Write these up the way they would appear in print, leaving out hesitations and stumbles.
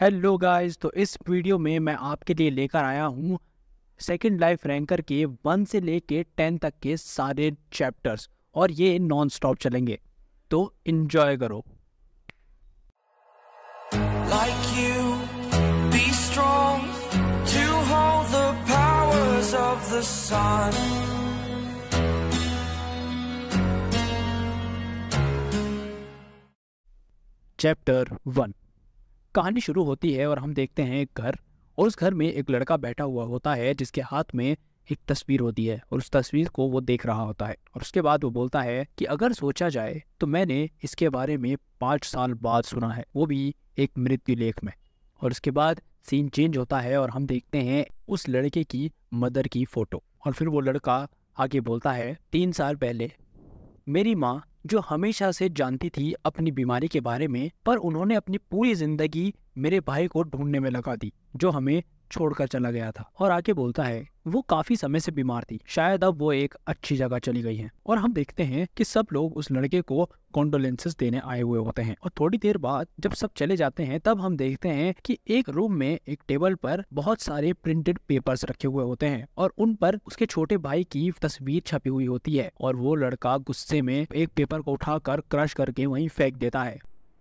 Hello guys, तो इस video में मैं आपके लिए लेकर आया हूँ सेकंड लाइफ रैंकर के 1 से लेके 10 तक के सारे चैप्टर्स और ये नॉन स्टॉप चलेंगे, तो एंजॉय करो। Like you, be strong to hold the powers of the sun. Chapter 1। कहानी शुरू होती है और हम देखते हैं एक घर, और उस घर में एक लड़का बैठा हुआ होता है जिसके हाथ में एक तस्वीर होती है और उस तस्वीर को वो देख रहा होता है। और उसके बाद वो बोलता है कि अगर सोचा जाए तो मैंने इसके बारे में 5 साल बाद सुना है, वो भी एक मृत्यु लेख में। और उसके बाद सीन चेंज होता है और हम देखते हैं उस लड़के की मदर की फोटो। और फिर वो लड़का आगे बोलता है, 3 साल पहले मेरी माँ, जो हमेशा से जानती थी अपनी बीमारी के बारे में, पर उन्होंने अपनी पूरी जिंदगी मेरे भाई को ढूंढने में लगा दी जो हमें छोड़कर चला गया था। और आगे बोलता है वो काफी समय से बीमार थी, शायद अब वो एक अच्छी जगह चली गई है। और हम देखते हैं कि सब लोग उस लड़के को कॉन्डोलेंसेस देने आए हुए होते हैं। और थोड़ी देर बाद जब सब चले जाते हैं तब हम देखते हैं कि एक रूम में एक टेबल पर बहुत सारे प्रिंटेड पेपर्स रखे हुए होते हैं और उन पर उसके छोटे भाई की तस्वीर छपी हुई होती है। और वो लड़का गुस्से में एक पेपर को उठाकर क्रश करके वहीं फेंक देता है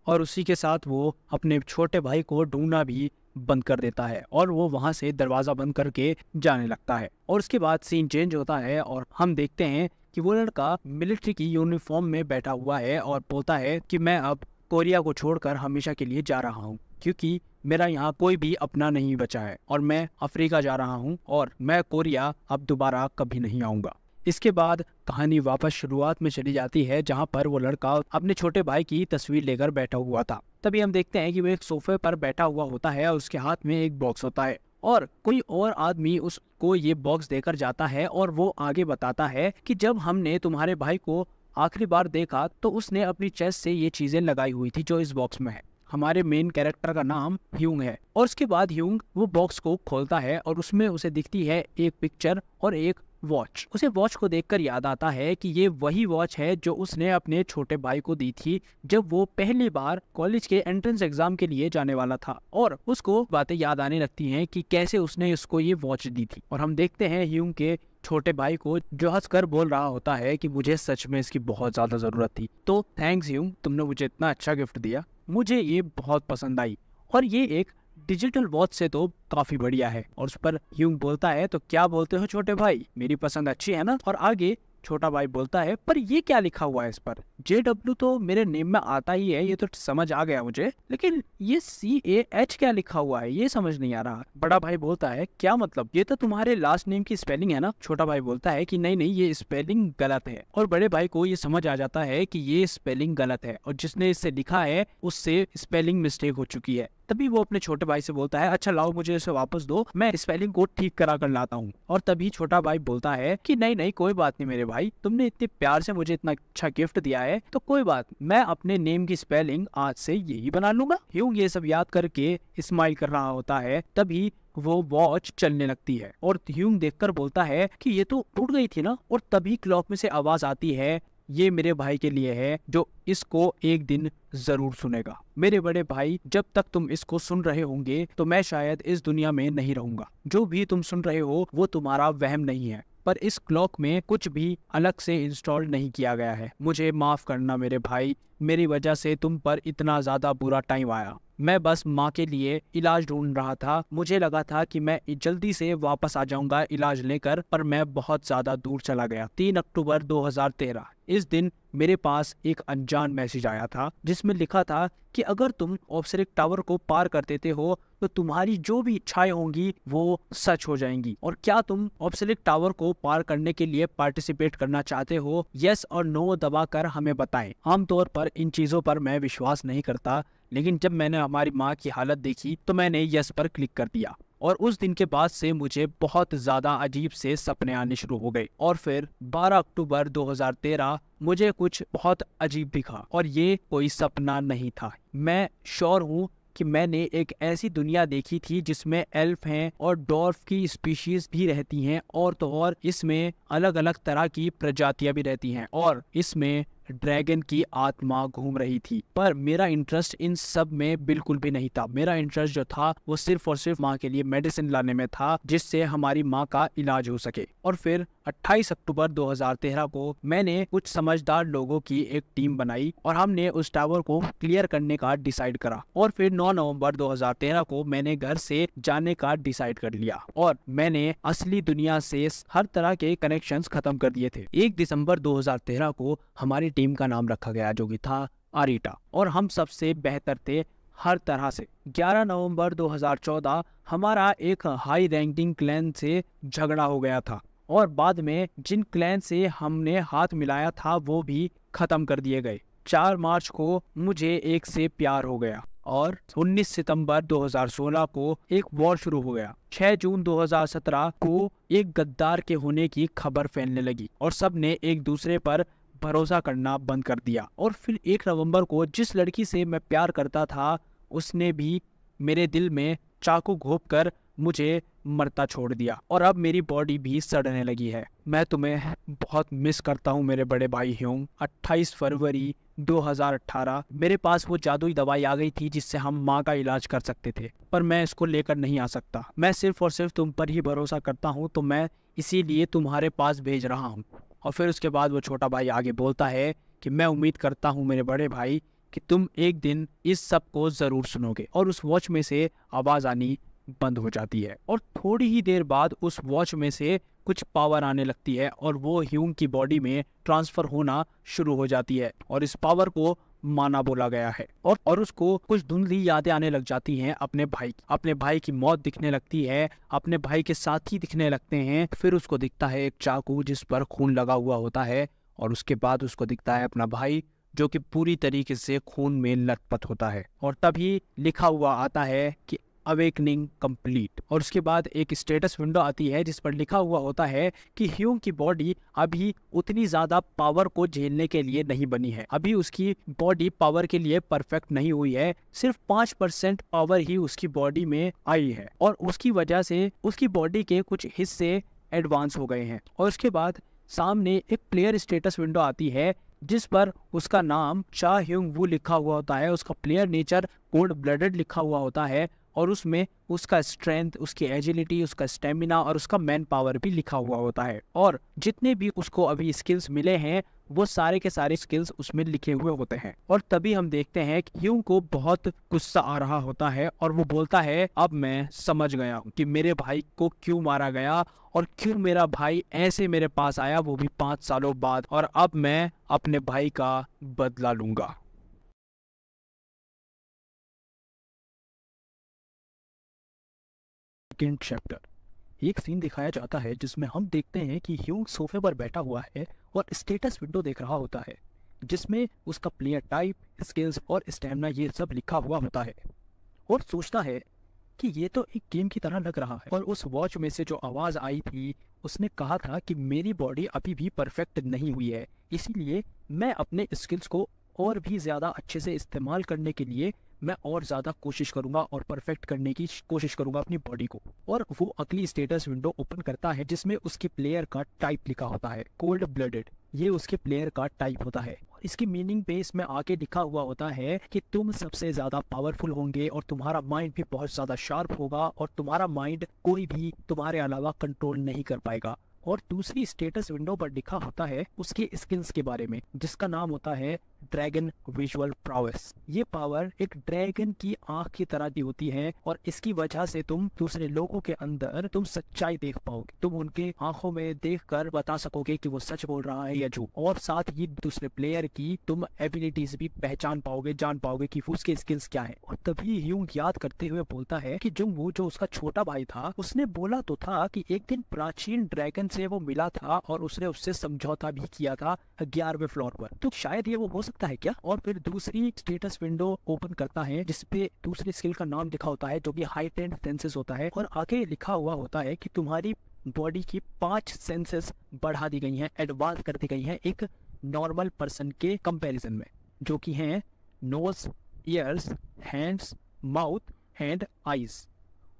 और उसी के साथ वो अपने छोटे भाई को ढूंढना भी बंद कर देता है और वो वहां से दरवाजा बंद करके जाने लगता है। और उसके बाद सीन चेंज होता है और हम देखते हैं कि वो लड़का मिलिट्री की यूनिफॉर्म में बैठा हुआ है और बोलता है कि मैं अब कोरिया को छोड़कर हमेशा के लिए जा रहा हूँ, क्योंकि मेरा यहाँ कोई भी अपना नहीं बचा है और मैं अफ्रीका जा रहा हूँ और मैं कोरिया अब दोबारा कभी नहीं आऊँगा। इसके बाद कहानी वापस शुरुआत में चली जाती है जहाँ पर वो लड़का अपने छोटे भाई की तस्वीर लेकर बैठा हुआ था। तभी हम देखते हैं कि वो एक सोफे पर बैठा हुआ होता है और उसके हाथ में एक बॉक्स होता है और कोई और आदमी उसको ये बॉक्स देकर जाता है और वो आगे बताता है कि जब हमने तुम्हारे भाई को आखिरी बार देखा तो उसने अपनी चेस्ट से ये चीजें लगाई हुई थी जो इस बॉक्स में है। हमारे मेन कैरेक्टर का नाम ह्यूंग है। और उसके बाद ह्यूंग वो बॉक्स को खोलता है और उसमें उसे दिखती है एक पिक्चर और एक वॉच। उसे वॉच को देखकर याद आता है कि ये वही वॉच है जो उसने अपने छोटे भाई को दी थी जब वो पहली बार कॉलेज के एंट्रेंस एग्जाम के लिए जाने वाला था। और उसको बातें याद आने लगती हैं कि कैसे उसने उसको ये वॉच दी थी। और हम देखते हैं ह्यूंग के छोटे भाई को जो हंसकर बोल रहा होता है कि मुझे सच में इसकी बहुत ज्यादा जरूरत थी, तो थैंक्स ह्यूंग, तुमने मुझे इतना अच्छा गिफ्ट दिया, मुझे ये बहुत पसंद आई और ये एक डिजिटल वॉच से तो काफी बढ़िया है। और उस पर ह्यूंग बोलता है, तो क्या बोलते हो छोटे भाई, मेरी पसंद अच्छी है ना? और आगे छोटा भाई बोलता है, पर ये क्या लिखा हुआ है इस पर? JW तो मेरे नेम में आता ही है, ये तो समझ आ गया मुझे, लेकिन ये CAH क्या लिखा हुआ है ये समझ नहीं आ रहा। बड़ा भाई बोलता है, क्या मतलब, ये तो तुम्हारे लास्ट नेम की स्पेलिंग है ना? छोटा भाई बोलता है कि नहीं नहीं, ये स्पेलिंग गलत है। और बड़े भाई को ये समझ आ जाता है कि ये स्पेलिंग गलत है और जिसने इसे लिखा है उससे स्पेलिंग मिस्टेक हो चुकी है। तभी वो अपने छोटे भाई से बोलता है, अच्छा लाओ मुझे इसे वापस दो, मैं स्पेलिंग को ठीक करा कर लाता हूँ। और तभी छोटा भाई बोलता है कि नहीं नहीं, कोई बात नहीं मेरे भाई, तुमने इतने प्यार से मुझे इतना अच्छा गिफ्ट दिया है तो कोई बात, मैं अपने नेम की स्पेलिंग आज से यही बना लूंगा। ह्यूंग ये सब याद करके स्माइल कर रहा होता है। तभी वो वॉच चलने लगती है और ह्यूंग देखकर बोलता है कि ये तो टूट गई थी ना। और तभी क्लॉक में से आवाज आती है, ये मेरे भाई के लिए है जो इसको एक दिन जरूर सुनेगा। मेरे बड़े भाई, जब तक तुम इसको सुन रहे होंगे तो मैं शायद इस दुनिया में नहीं रहूंगा। जो भी तुम सुन रहे हो वो तुम्हारा वहम नहीं है, पर इस क्लॉक में कुछ भी अलग से इंस्टॉल नहीं किया गया है। मुझे माफ करना मेरे भाई, मेरी वजह से तुम पर इतना ज्यादा बुरा टाइम आया। मैं बस माँ के लिए इलाज ढूंढ रहा था, मुझे लगा था कि मैं जल्दी से वापस आ जाऊंगा इलाज लेकर, पर मैं बहुत ज्यादा दूर चला गया। 3 अक्टूबर 2013 इस दिन मेरे पास एक अनजान मैसेज आया था जिसमें लिखा था कि अगर तुम ऑब्सर्वेटरी टावर को पार कर देते हो तो तुम्हारी जो भी इच्छाएं होंगी वो सच हो जाएंगी। और क्या तुम ऑब्सर्वेटरी टावर को पार करने के लिए पार्टिसिपेट करना चाहते हो? यस और नो दबाकर हमें बताएं। आमतौर पर इन चीजों पर मैं विश्वास नहीं करता, लेकिन जब मैंने हमारी माँ की हालत देखी तो मैंने यस पर क्लिक कर दिया। और उस दिन के बाद से मुझे बहुत ज्यादा अजीब से सपने आने शुरू हो गए। और फिर 12 अक्टूबर 2013 मुझे कुछ बहुत अजीब दिखा और ये कोई सपना नहीं था। मैं श्योर हूँ कि मैंने एक ऐसी दुनिया देखी थी जिसमें एल्फ हैं और डॉर्फ की स्पीशीज भी रहती हैं और तो और इसमें अलग अलग तरह की प्रजातियां भी रहती हैं और इसमें ड्रैगन की आत्मा घूम रही थी। पर मेरा इंटरेस्ट इन सब में बिल्कुल भी नहीं था। मेरा इंटरेस्ट जो था वो सिर्फ और सिर्फ माँ के लिए मेडिसिन लाने में था, जिससे हमारी माँ का इलाज हो सके। और फिर 28 अक्टूबर 2013 को मैंने कुछ समझदार लोगों की एक टीम बनाई और हमने उस टावर को क्लियर करने का डिसाइड करा। और फिर 9 नवंबर 2013 को मैंने घर से जाने का डिसाइड कर लिया और मैंने असली दुनिया से हर तरह के कनेक्शंस खत्म कर दिए थे। 1 दिसंबर 2013 को हमारी टीम का नाम रखा गया, जो कि था आरिटा, और हम सबसे बेहतर थे हर तरह से। 11 नवंबर 2014 हमारा एक हाई रैंकिंग क्लैन से झगड़ा हो गया था और बाद में जिन क्लैन से हमने हाथ मिलाया था वो भी खत्म कर दिए गए। 4 मार्च को मुझे एक से प्यार हो गया और 19 सितंबर 2016 को एक वॉर शुरू हो गया। 6 जून 2017 को एक गद्दार के होने की खबर फैलने लगी और सब ने एक दूसरे पर भरोसा करना बंद कर दिया। और फिर 1 नवंबर को जिस लड़की से मैं प्यार करता था उसने भी मेरे दिल में चाकू घोंपकर मुझे मरता छोड़ दिया और अब मेरी बॉडी भी सड़ने लगी है। मैं तुम्हें बहुत मिस करता हूँ मेरे बड़े भाई ह्यूंग। 28 फरवरी 2018 मेरे पास वो जादुई दवाई आ गई थी जिससे हम माँ का इलाज कर सकते थे, पर मैं इसको लेकर नहीं आ सकता। मैं सिर्फ और सिर्फ तुम पर ही भरोसा करता हूँ, तो मैं इसीलिए तुम्हारे पास भेज रहा हूँ। और फिर उसके बाद वो छोटा भाई आगे बोलता है कि मैं उम्मीद करता हूँ मेरे बड़े भाई कि तुम एक दिन इस सब को जरूर सुनोगे। और उस वॉच में से आवाज आनी बंद हो जाती है और थोड़ी ही देर बाद उस वॉच में से कुछ पावर आने लगती है और वो ह्यूंग की बॉडी में ट्रांसफर होना शुरू हो जाती है और इस पावर को माना बोला गया है। और उसको कुछ धुंधली यादें आने लग जाती हैं अपने भाई की मौत दिखने लगती है, अपने भाई के साथी दिखने लगते हैं। फिर उसको दिखता है एक चाकू जिस पर खून लगा हुआ होता है और उसके बाद उसको दिखता है अपना भाई जो कि पूरी तरीके से खून में लथपथ होता है। और तभी लिखा हुआ आता है कि अवेकनिंग कंप्लीट। और उसके बाद एक स्टेटस विंडो आती है जिस पर लिखा हुआ होता है कि ह्यूंग की बॉडी अभी उतनी ज्यादा पावर को झेलने के लिए नहीं बनी है। अभी उसकी बॉडी पावर के लिए परफेक्ट नहीं हुई है, सिर्फ 5% पावर ही उसकी बॉडी में आई है और उसकी वजह से उसकी बॉडी के कुछ हिस्से एडवांस हो गए हैं। और उसके बाद सामने एक प्लेयर स्टेटस विंडो आती है जिस पर उसका नाम चा ह्यूंग वू लिखा हुआ होता है, उसका प्लेयर नेचर कोल्ड ब्लडेड लिखा हुआ होता है और उसमें उसका स्ट्रेंथ, उसकी एजिलिटी, उसका स्टेमिना और उसका मैन पावर भी लिखा हुआ होता है। और जितने भी उसको अभी स्किल्स मिले हैं वो सारे के सारे स्किल्स उसमें लिखे हुए होते हैं। और तभी हम देखते हैं कि ह्यूंग को बहुत गुस्सा आ रहा होता है और वो बोलता है अब मैं समझ गया हूँ कि मेरे भाई को क्यों मारा गया और क्यों मेरा भाई ऐसे मेरे पास आया, वो भी 5 सालों बाद, और अब मैं अपने भाई का बदला लूंगा। Second chapter. एक सीन दिखाया जाता है जिसमें हम देखते हैं कि ह्यूंग सोफे पर बैठा हुआ है और स्टेटस विंडो देख रहा होता है जिसमें उसका प्लेयर टाइप, स्किल्स और स्टैमिना ये सब लिखा हुआ होता है और सोचता है कि ये तो एक गेम की तरह लग रहा है। और उस वॉच में से जो आवाज़ आई थी उसने कहा था कि मेरी बॉडी अभी भी परफेक्ट नहीं हुई है, इसीलिए मैं अपने स्किल्स को और भी ज़्यादा अच्छे से इस्तेमाल करने के लिए मैं और ज़्यादा कोशिश करूंगा और परफेक्ट करने की कोशिश करूंगा अपनी बॉडी को। और वो अगली स्टेटस विंडो ओपन करता है जिसमें उसके प्लेयर का टाइप लिखा होता है कोल्ड ब्लडेड। ये उसके प्लेयर का टाइप होता है और इसकी मीनिंग पे इसमें आगे लिखा हुआ होता है कि तुम सबसे ज़्यादा पावरफुल होंगे और तुम्हारा माइंड भी बहुत ज़्यादा शार्प होगा और तुम्हारा माइंड कोई भी तुम्हारे अलावा कंट्रोल नहीं कर पाएगा। और दूसरी स्टेटस विंडो पर लिखा होता है उसके स्किल्स के बारे में जिसका नाम होता है ड्रैगन विजुअल प्रावेस। ये पावर एक ड्रैगन की आंख की तरह की होती है और इसकी वजह से तुम दूसरे लोगों के अंदर तुम सच्चाई देख पाओगे, तुम उनके आंखों में देखकर बता सकोगे कि वो सच बोल रहा है या झूठ। और साथ ही दूसरे प्लेयर की तुम एबिलिटीज भी पहचान पाओगे, जान पाओगे कि उसके स्किल्स क्या है। और तभी ह्यूंग याद करते हुए बोलता है कि वो जो उसका छोटा भाई था उसने बोला तो था कि एक दिन प्राचीन ड्रैगन से वो मिला था और उसने उससे समझौता भी किया था 11वें फ्लोर पर, तो शायद ये वो हो सकता है क्या। और फिर दूसरी स्टेटस विंडो ओपन करता है जिसपे दूसरे स्किल का नाम लिखा होता है जो कि हाइटेंड सेंसेस होता है और आगे लिखा हुआ होता है कि तुम्हारी बॉडी की 5 सेंसेस बढ़ा दी गई हैं, एडवांस कर दी गई हैं एक नॉर्मल पर्सन के कंपैरिजन में, जो कि हैं nose, ears, hands, mouth and eyes.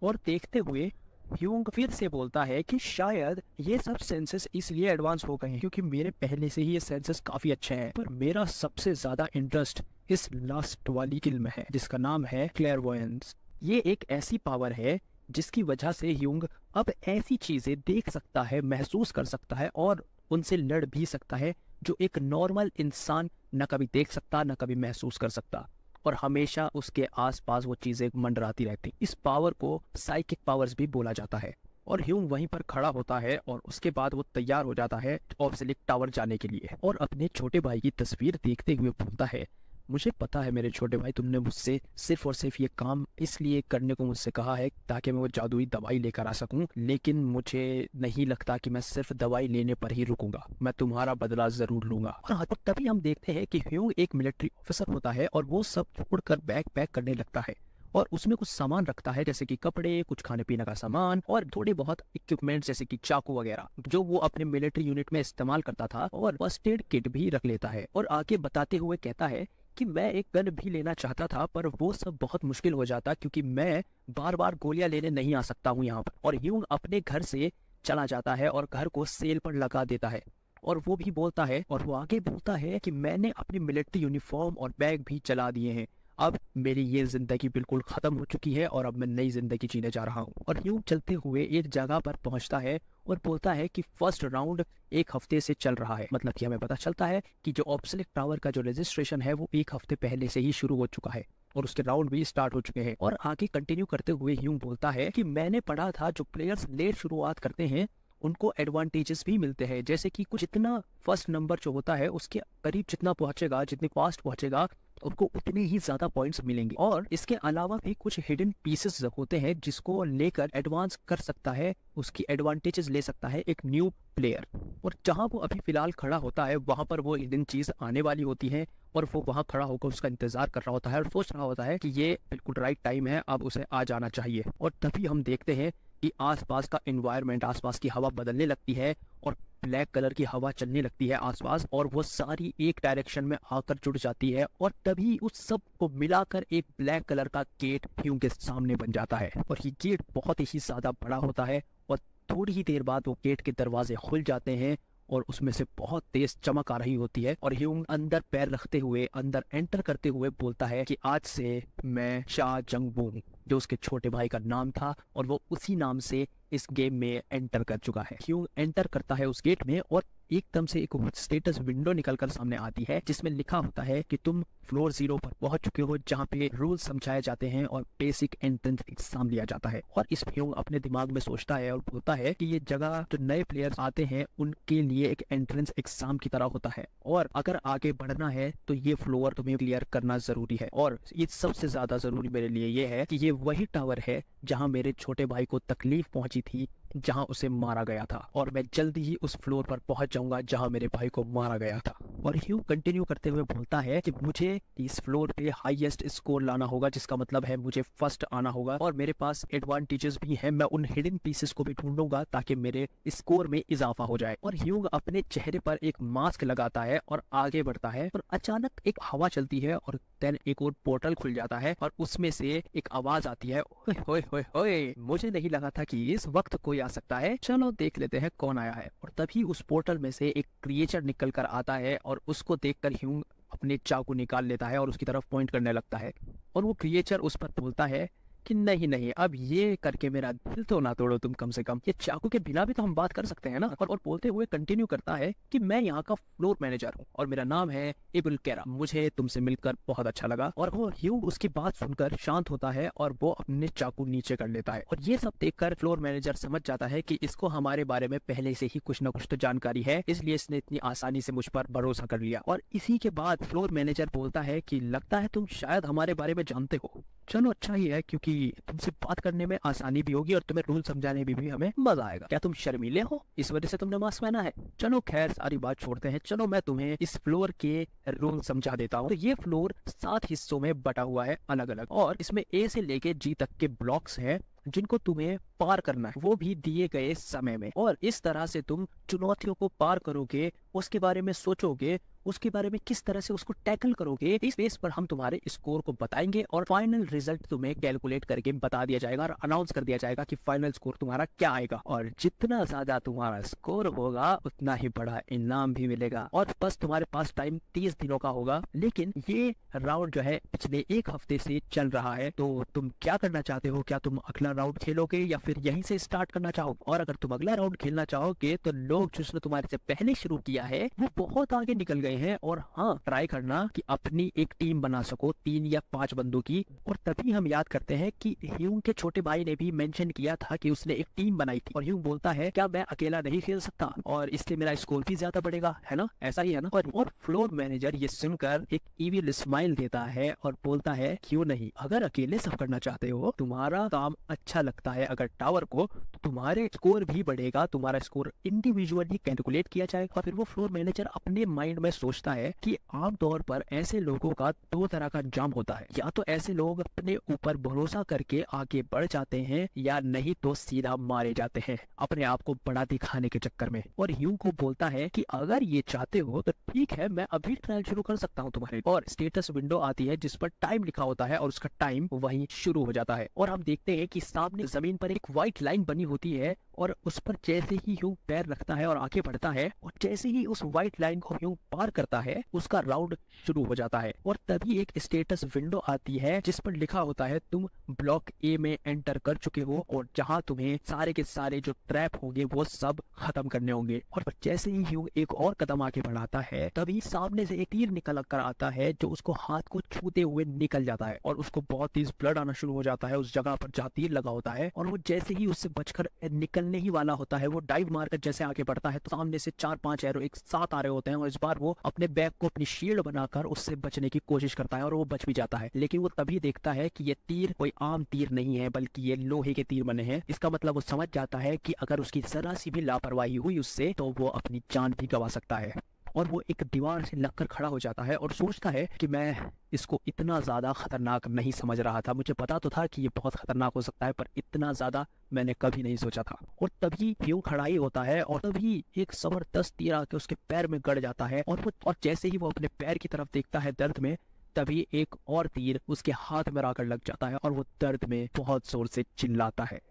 और देखते हुए ह्यूंग फिर से बोलता है कि शायद ये सब सेंसेस इसलिए एडवांस हो गए हैं क्योंकि मेरे पहले से ही ये सेंसेस काफी अच्छे हैं, पर मेरा सबसे ज्यादा इंटरेस्ट इस लास्ट वाली स्किल में है जिसका नाम है क्लेयरवॉयंस। ये एक ऐसी पावर है जिसकी वजह से ह्यूंग अब ऐसी चीजें देख सकता है, महसूस कर सकता है और उनसे लड़ भी सकता है जो एक नॉर्मल इंसान न कभी देख सकता न कभी महसूस कर सकता, और हमेशा उसके आसपास वो चीजें मंडराती रहती। इस पावर को साइकिक पावर्स भी बोला जाता है। और ह्यूंग वहीं पर खड़ा होता है और उसके बाद वो तैयार हो जाता है ऑब्सिलिक टावर जाने के लिए और अपने छोटे भाई की तस्वीर देखते हुए बोलता है, मुझे पता है मेरे छोटे भाई, तुमने मुझसे सिर्फ और सिर्फ ये काम इसलिए करने को मुझसे कहा है ताकि मैं वो जादुई दवाई लेकर आ सकूं, लेकिन मुझे नहीं लगता कि मैं सिर्फ दवाई लेने पर ही रुकूंगा, मैं तुम्हारा बदला जरूर लूंगा। और तभी हम देखते हैं कि ह्यूंग एक मिलिट्री ऑफिसर होता है और वो सब छोड़कर बैग पैक करने लगता है और उसमें कुछ सामान रखता है जैसे कि कपड़े, कुछ खाने पीने का सामान और थोड़े बहुत इक्विपमेंट जैसे कि चाकू वगैरह जो वो अपने मिलिट्री यूनिट में इस्तेमाल करता था, और फर्स्ट एड किट भी रख लेता है। और आगे बताते हुए कहता है कि मैं एक गन भी लेना चाहता था पर वो सब बहुत मुश्किल हो जाता क्योंकि मैं बार बार गोलियां लेने नहीं आ सकता हूँ यहाँ पर। और ह्यूंग अपने घर से चला जाता है और घर को सेल पर लगा देता है और वो भी बोलता है, और वो आगे बोलता है कि मैंने अपनी मिलिट्री यूनिफॉर्म और बैग भी चला दिए हैं, अब मेरी ये जिंदगी बिल्कुल खत्म हो चुकी है और अब मैं नई जिंदगी जीने जा रहा हूँ। और ह्यूंग चलते हुए एक जगह पर पहुंचता है और बोलता है कि फर्स्ट राउंड एक हफ्ते से चल रहा है, मतलब कि हमें पता चलता है कि जो ऑब्सिलिक टावर का जो रजिस्ट्रेशन है वो एक हफ्ते पहले से ही शुरू हो चुका है और उसके राउंड भी स्टार्ट हो चुके हैं। और आगे कंटिन्यू करते हुए ह्यूंग बोलता है कि मैंने पढ़ा था जो प्लेयर्स लेट शुरुआत करते हैं उनको एडवांटेजेस भी मिलते हैं, जैसे कि कुछ इतना फर्स्ट नंबर जो होता है उसके करीब जितना पहुंचेगा, जितनी फास्ट पहुंचेगा उनको उतने ही ज्यादा पॉइंट्स मिलेंगे। और इसके अलावा भी कुछ हिडन पीसेस होते हैं जिसको लेकर एडवांस कर सकता है, उसकी एडवांटेजेस ले सकता है एक न्यू प्लेयर। और जहां वो अभी फिलहाल खड़ा होता है वहां पर वो हिडन चीज आने वाली होती है और वो वहां खड़ा होकर उसका इंतजार कर रहा होता है और सोच रहा होता है कि ये बिल्कुल राइट टाइम है, अब उसे आ जाना चाहिए। और तभी हम देखते हैं कि आसपास का एनवायरनमेंट, आसपास की हवा बदलने लगती है और ब्लैक कलर की हवा चलने लगती है आसपास और वो सारी एक डायरेक्शन में आकर जुड़ जाती है और तभी उस सब को मिलाकर एक ब्लैक कलर का गेट ह्यूंग के सामने बन जाता है। और ये गेट बहुत ही ज्यादा बड़ा होता है और थोड़ी ही देर बाद वो गेट के दरवाजे खुल जाते हैं और उसमें से बहुत तेज चमक आ रही होती है और ह्यूंग अंदर पैर रखते हुए, अंदर एंटर करते हुए बोलता है कि आज से मैं शा जंगबुंग, जो उसके छोटे भाई का नाम था और वो उसी नाम से इस गेम में एंटर कर चुका है। ह्यूंग एंटर करता है उस गेट में और एकदम से एक स्टेटस विंडो निकलकर सामने आती है जिसमें लिखा होता है कि तुम फ्लोर 0 पर पहुंच चुके हो, जहाँ पे रूल समझाए जाते हैं और बेसिक एंट्रेंस एग्जाम लिया जाता है। और इस ह्यूंग अपने दिमाग में सोचता है और बोलता है कि ये जगह जो नए प्लेयर्स आते हैं उनके लिए एक एंट्रेंस एग्जाम की तरह होता है और अगर आगे बढ़ना है तो ये फ्लोर तुम्हें क्लियर करना जरूरी है। और ये सबसे ज्यादा जरूरी मेरे लिए ये है कि ये वही टावर है जहाँ मेरे छोटे भाई को तकलीफ पहुंची थी, जहां उसे मारा गया था, और मैं जल्दी ही उस फ्लोर पर पहुंच जाऊंगा जहां मेरे भाई को मारा गया था। और ह्यूंग कंटिन्यू करते हुए बोलता है कि मुझे इस फ्लोर पे हाईएस्ट स्कोर लाना होगा, जिसका मतलब है मुझे फर्स्ट आना होगा और मेरे पास एडवांटेजेस भी हैं, मैं उन हिडन पीसेस को भी ढूंढूंगा ताकि मेरे स्कोर में इजाफा हो जाए। और ह्यूंग अपने चेहरे पर एक मास्क लगाता है और आगे बढ़ता है और अचानक एक हवा चलती है और देन एक और पोर्टल खुल जाता है और उसमें से एक आवाज आती है, ओए होए होए होए, मुझे नहीं लगा था कि इस वक्त कोई आ सकता है, चलो देख लेते हैं कौन आया है। और तभी उस पोर्टल में से एक क्रिएचर निकल कर आता है और उसको देखकर ह्यूंग अपने चाकू निकाल लेता है और उसकी तरफ पॉइंट करने लगता है और वो क्रिएचर उस पर बोलता है कि नहीं नहीं, अब ये करके मेरा दिल तो ना तोड़ो तुम, कम से कम ये चाकू के बिना भी तो हम बात कर सकते हैं ना। और बोलते हुए कंटिन्यू करता है कि मैं यहाँ का फ्लोर मैनेजर हूँ और मेरा नाम है इबुल केरा, मुझे तुमसे मिलकर बहुत अच्छा लगा। और वो ह्यूंग उसकी बात सुनकर शांत होता है और वो अपने चाकू नीचे कर लेता है। और ये सब देखकर फ्लोर मैनेजर समझ जाता है कि इसको हमारे बारे में पहले से ही कुछ न कुछ तो जानकारी है, इसलिए इसने इतनी आसानी से मुझ पर भरोसा कर लिया। और इसी के बाद फ्लोर मैनेजर बोलता है कि लगता है तुम शायद हमारे बारे में जानते हो, चलो अच्छा ही है क्योंकि तुमसे बात करने में आसानी भी होगी और तुम्हें रूल समझाने में भी हमें मजा आएगा। क्या तुम शर्मीले हो, इस वजह से तुमने मास्क पहना है? चलो खैर सारी बात छोड़ते हैं, चलो मैं तुम्हें इस फ्लोर के रूल समझा देता हूँ। तो ये फ्लोर 7 हिस्सों में बटा हुआ है अलग अलग, और इसमें ए से लेके जी तक के ब्लॉक्स हैं जिनको तुम्हें पार करना है, वो भी दिए गए समय में। और इस तरह से तुम चुनौतियों को पार करोगे, उसके बारे में सोचोगे, उसके बारे में किस तरह से उसको टैकल करोगे। इस बेस पर हम तुम्हारे स्कोर को बताएंगे और फाइनल रिजल्ट तुम्हें कैलकुलेट करके बता दिया जाएगा और अनाउंस कर दिया जाएगा कि फाइनल स्कोर तुम्हारा क्या आएगा। और जितना ज्यादा तुम्हारा स्कोर होगा उतना ही बड़ा इनाम भी मिलेगा। और बस तुम्हारे पास टाइम 30 दिनों का होगा। लेकिन ये राउंड जो है पिछले 1 हफ्ते से चल रहा है, तो तुम क्या करना चाहते हो? क्या तुम अगला राउंड खेलोगे या फिर यहीं से स्टार्ट करना चाहो? और अगर तुम अगला राउंड खेलना चाहोगे तो लोग जिसने तुम्हारे से पहले शुरू किया है वो बहुत आगे निकल गए हैं। और हाँ, ट्राई करना कि अपनी एक टीम बना सको 3 या 5 बंदों की। और तभी हम याद करते हैं कि ह्यूंग के छोटे भाई ने भी मेंशन किया था कि उसने एक टीम बनाई थी। और ह्यूंग बोलता है क्या मैं अकेला नहीं खेल सकता और इससे मेरा स्कोर भी ज्यादा बढ़ेगा, है ना? ऐसा ही है ना? और फ्लोर मैनेजर ये सुनकर एक इविल स्माइल देता है और बोलता है क्यों नहीं, अगर अकेले सब करना चाहते हो, तुम्हारा काम अच्छा लगता है अगर टावर को, तो तुम्हारे स्कोर भी बढ़ेगा। तुम्हारा स्कोर इंडिविजुअली कैलकुलेट किया जाएगा। और फिर वो फ्लोर मैनेजर अपने माइंड में सोचता है कि आमतौर पर ऐसे लोगों का 2 तरह का अंजाम होता है, या तो ऐसे लोग अपने ऊपर भरोसा करके आगे बढ़ जाते हैं या नहीं तो सीधा मारे जाते हैं अपने आप को बड़ा दिखाने के चक्कर में। और ह्यूंग को बोलता है कि अगर ये चाहते हो तो ठीक है, मैं अभी ट्रायल शुरू कर सकता हूँ तुम्हारे। और स्टेटस विंडो आती है जिस पर टाइम लिखा होता है और उसका टाइम वहीं शुरू हो जाता है। और हम देखते हैं कि सामने जमीन पर एक व्हाइट लाइन बनी होती है और उस पर जैसे ही ह्यूंग पैर रखता है और आगे बढ़ता है और जैसे ही उस व्हाइट लाइन को ह्यूंग पार करता है उसका राउंड शुरू हो जाता है। और तभी एक स्टेटस विंडो आती है जिस पर लिखा होता है तुम ब्लॉक ए में एंटर कर चुके हो और जहां तुम्हें सारे के सारे जो ट्रैप होंगे वो सब खत्म करने होंगे। और जैसे ही ह्यूंग एक और कदम आगे बढ़ाता है तभी सामने से एक तीर निकल कर आता है जो उसको हाथ को छूते हुए निकल जाता है और उसको बहुत तेज ब्लड आना शुरू हो जाता है उस जगह पर जहाँ तीर लगा होता है। और वो जैसे ही उससे बचकर निकलने ही वाला होता है, वो डाइव मारकर जैसे आगे बढ़ता है तो सामने से 4-5 एरो एक साथ आ रहे होते हैं। और इस बार वो अपने बैग को अपनी शील्ड बनाकर उससे बचने की कोशिश करता है और वो बच भी जाता है। लेकिन वो तभी देखता है कि ये तीर कोई आम तीर नहीं है बल्कि ये लोहे के तीर बने हैं। इसका मतलब वो समझ जाता है कि अगर उसकी जरा सी भी लापरवाही हुई उससे तो वो अपनी जान भी गंवा सकता है। और वो एक दीवार से लगकर खड़ा हो जाता है और सोचता है कि मैं इसको इतना ज़्यादा खतरनाक नहीं समझ रहा था। मुझे पता तो था कि ये बहुत खतरनाक हो सकता है पर इतना ज़्यादा मैंने कभी नहीं सोचा था। और तभी ह्यूंग खड़ा ही होता है और तभी एक जबरदस्त तीर आके उसके पैर में गड़ जाता है और जैसे ही वो अपने पैर की तरफ देखता है दर्द में, तभी एक और तीर उसके हाथ में आकर लग जाता है और वो दर्द में बहुत जोर से चिल्लाता है।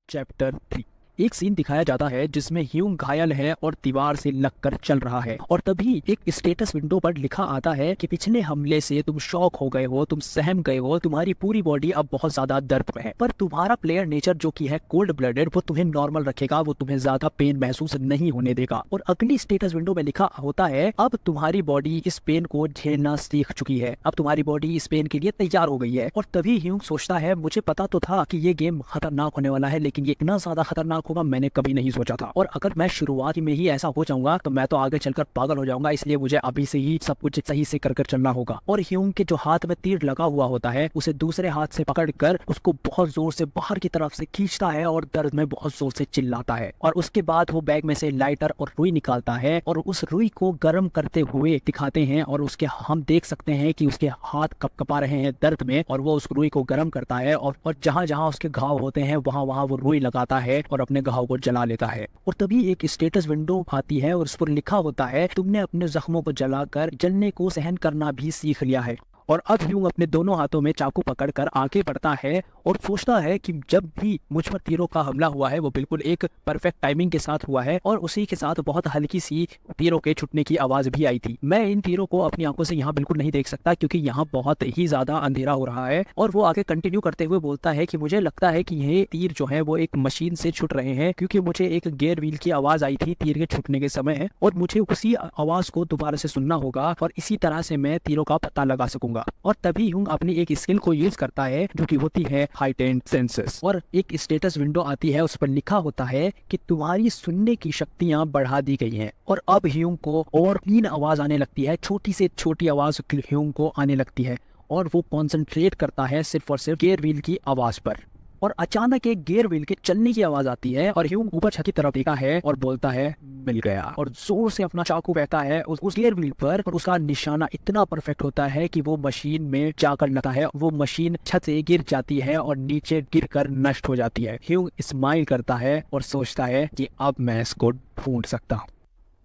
चैप्टर 3। एक सीन दिखाया जाता है जिसमें ह्यूंग घायल है और दीवार से लगकर चल रहा है। और तभी एक स्टेटस विंडो पर लिखा आता है कि पिछले हमले से तुम शॉक हो गए हो, तुम सहम गए हो, तुम्हारी पूरी बॉडी अब बहुत ज्यादा दर्द में है, पर तुम्हारा प्लेयर नेचर जो कि है कोल्ड ब्लडेड वो तुम्हें नॉर्मल रखेगा, वो तुम्हें ज्यादा पेन महसूस नहीं होने देगा। और अगली स्टेटस विंडो में लिखा होता है अब तुम्हारी बॉडी इस पेन को झेलना सीख चुकी है, अब तुम्हारी बॉडी इस पेन के लिए तैयार हो गई है। और तभी ह्यूंग सोचता है मुझे पता तो था कि ये गेम खतरनाक होने वाला है, लेकिन ये इतना ज्यादा खतरनाक होगा मैंने कभी नहीं सोचा था। और अगर मैं शुरुआत में ही ऐसा हो जाऊंगा तो मैं तो आगे चलकर पागल हो जाऊंगा, इसलिए मुझे अभी से ही सब कुछ सही से कर चलना होगा। और ह्यूंग के जो हाथ में तीर लगा हुआ होता है उसे दूसरे हाथ से पकड़कर उसको बहुत जोर से बाहर की तरफ से खींचता है और दर्द में बहुत जोर से चिल्लाता है। और उसके बाद वो बैग में से लाइटर और रुई निकालता है और उस रुई को गर्म करते हुए दिखाते हैं और उसके हम देख सकते हैं कि उसके हाथ कपकपा रहे हैं दर्द में। और वो उस रुई को गर्म करता है और जहां जहां उसके घाव होते हैं वहां वहां वो रुई लगाता है और अपने घाव को जला लेता है। और तभी एक स्टेटस विंडो आती है और उस पर लिखा होता है तुमने अपने जख्मों को जलाकर जलने को सहन करना भी सीख लिया है। और अब ह्यूंग अपने दोनों हाथों में चाकू पकड़कर आगे बढ़ता है और सोचता है कि जब भी मुझ पर तीरों का हमला हुआ है वो बिल्कुल एक परफेक्ट टाइमिंग के साथ हुआ है और उसी के साथ बहुत हल्की सी तीरों के छूटने की आवाज भी आई थी। मैं इन तीरों को अपनी आंखों से यहाँ बिल्कुल नहीं देख सकता क्योंकि यहाँ बहुत ही ज्यादा अंधेरा हो रहा है। और वो आगे कंटिन्यू करते हुए बोलता है कि मुझे लगता है कि ये तीर जो है वो एक मशीन से छूट रहे हैं क्योंकि मुझे एक गियर व्हील की आवाज आई थी तीर के छूटने के समय और मुझे उसी आवाज को दोबारा से सुनना होगा और इसी तरह से मैं तीरों का पता लगा सकूंगा। और तभी ह्यूंग अपनी एक स्किल को यूज करता है जो कि होती है हाइटेंड सेंसेस। और एक स्टेटस विंडो आती है उस पर लिखा होता है कि तुम्हारी सुनने की शक्तियां बढ़ा दी गई हैं। और अब ह्यूंग को और 3 आवाज आने लगती है, छोटी से छोटी आवाज ह्यूंग को आने लगती है और वो कॉन्सेंट्रेट करता है सिर्फ और सिर्फ गियर व्हील की आवाज पर। और अचानक एक गियर व्हील के चलने की आवाज आती है और ह्यूंग ऊपर छत की तरफ देखा है और बोलता है मिल गया, और जोर से अपना चाकू फेंकता है उस गियर व्हील पर और उसका निशाना इतना परफेक्ट होता है कि वो मशीन में जाकर लगता है। वो मशीन छत से गिर जाती है और नीचे गिरकर नष्ट हो जाती है। ह्यूंग स्माइल करता है और सोचता है कि अब मैं इसको ढूंढ सकता हूँ।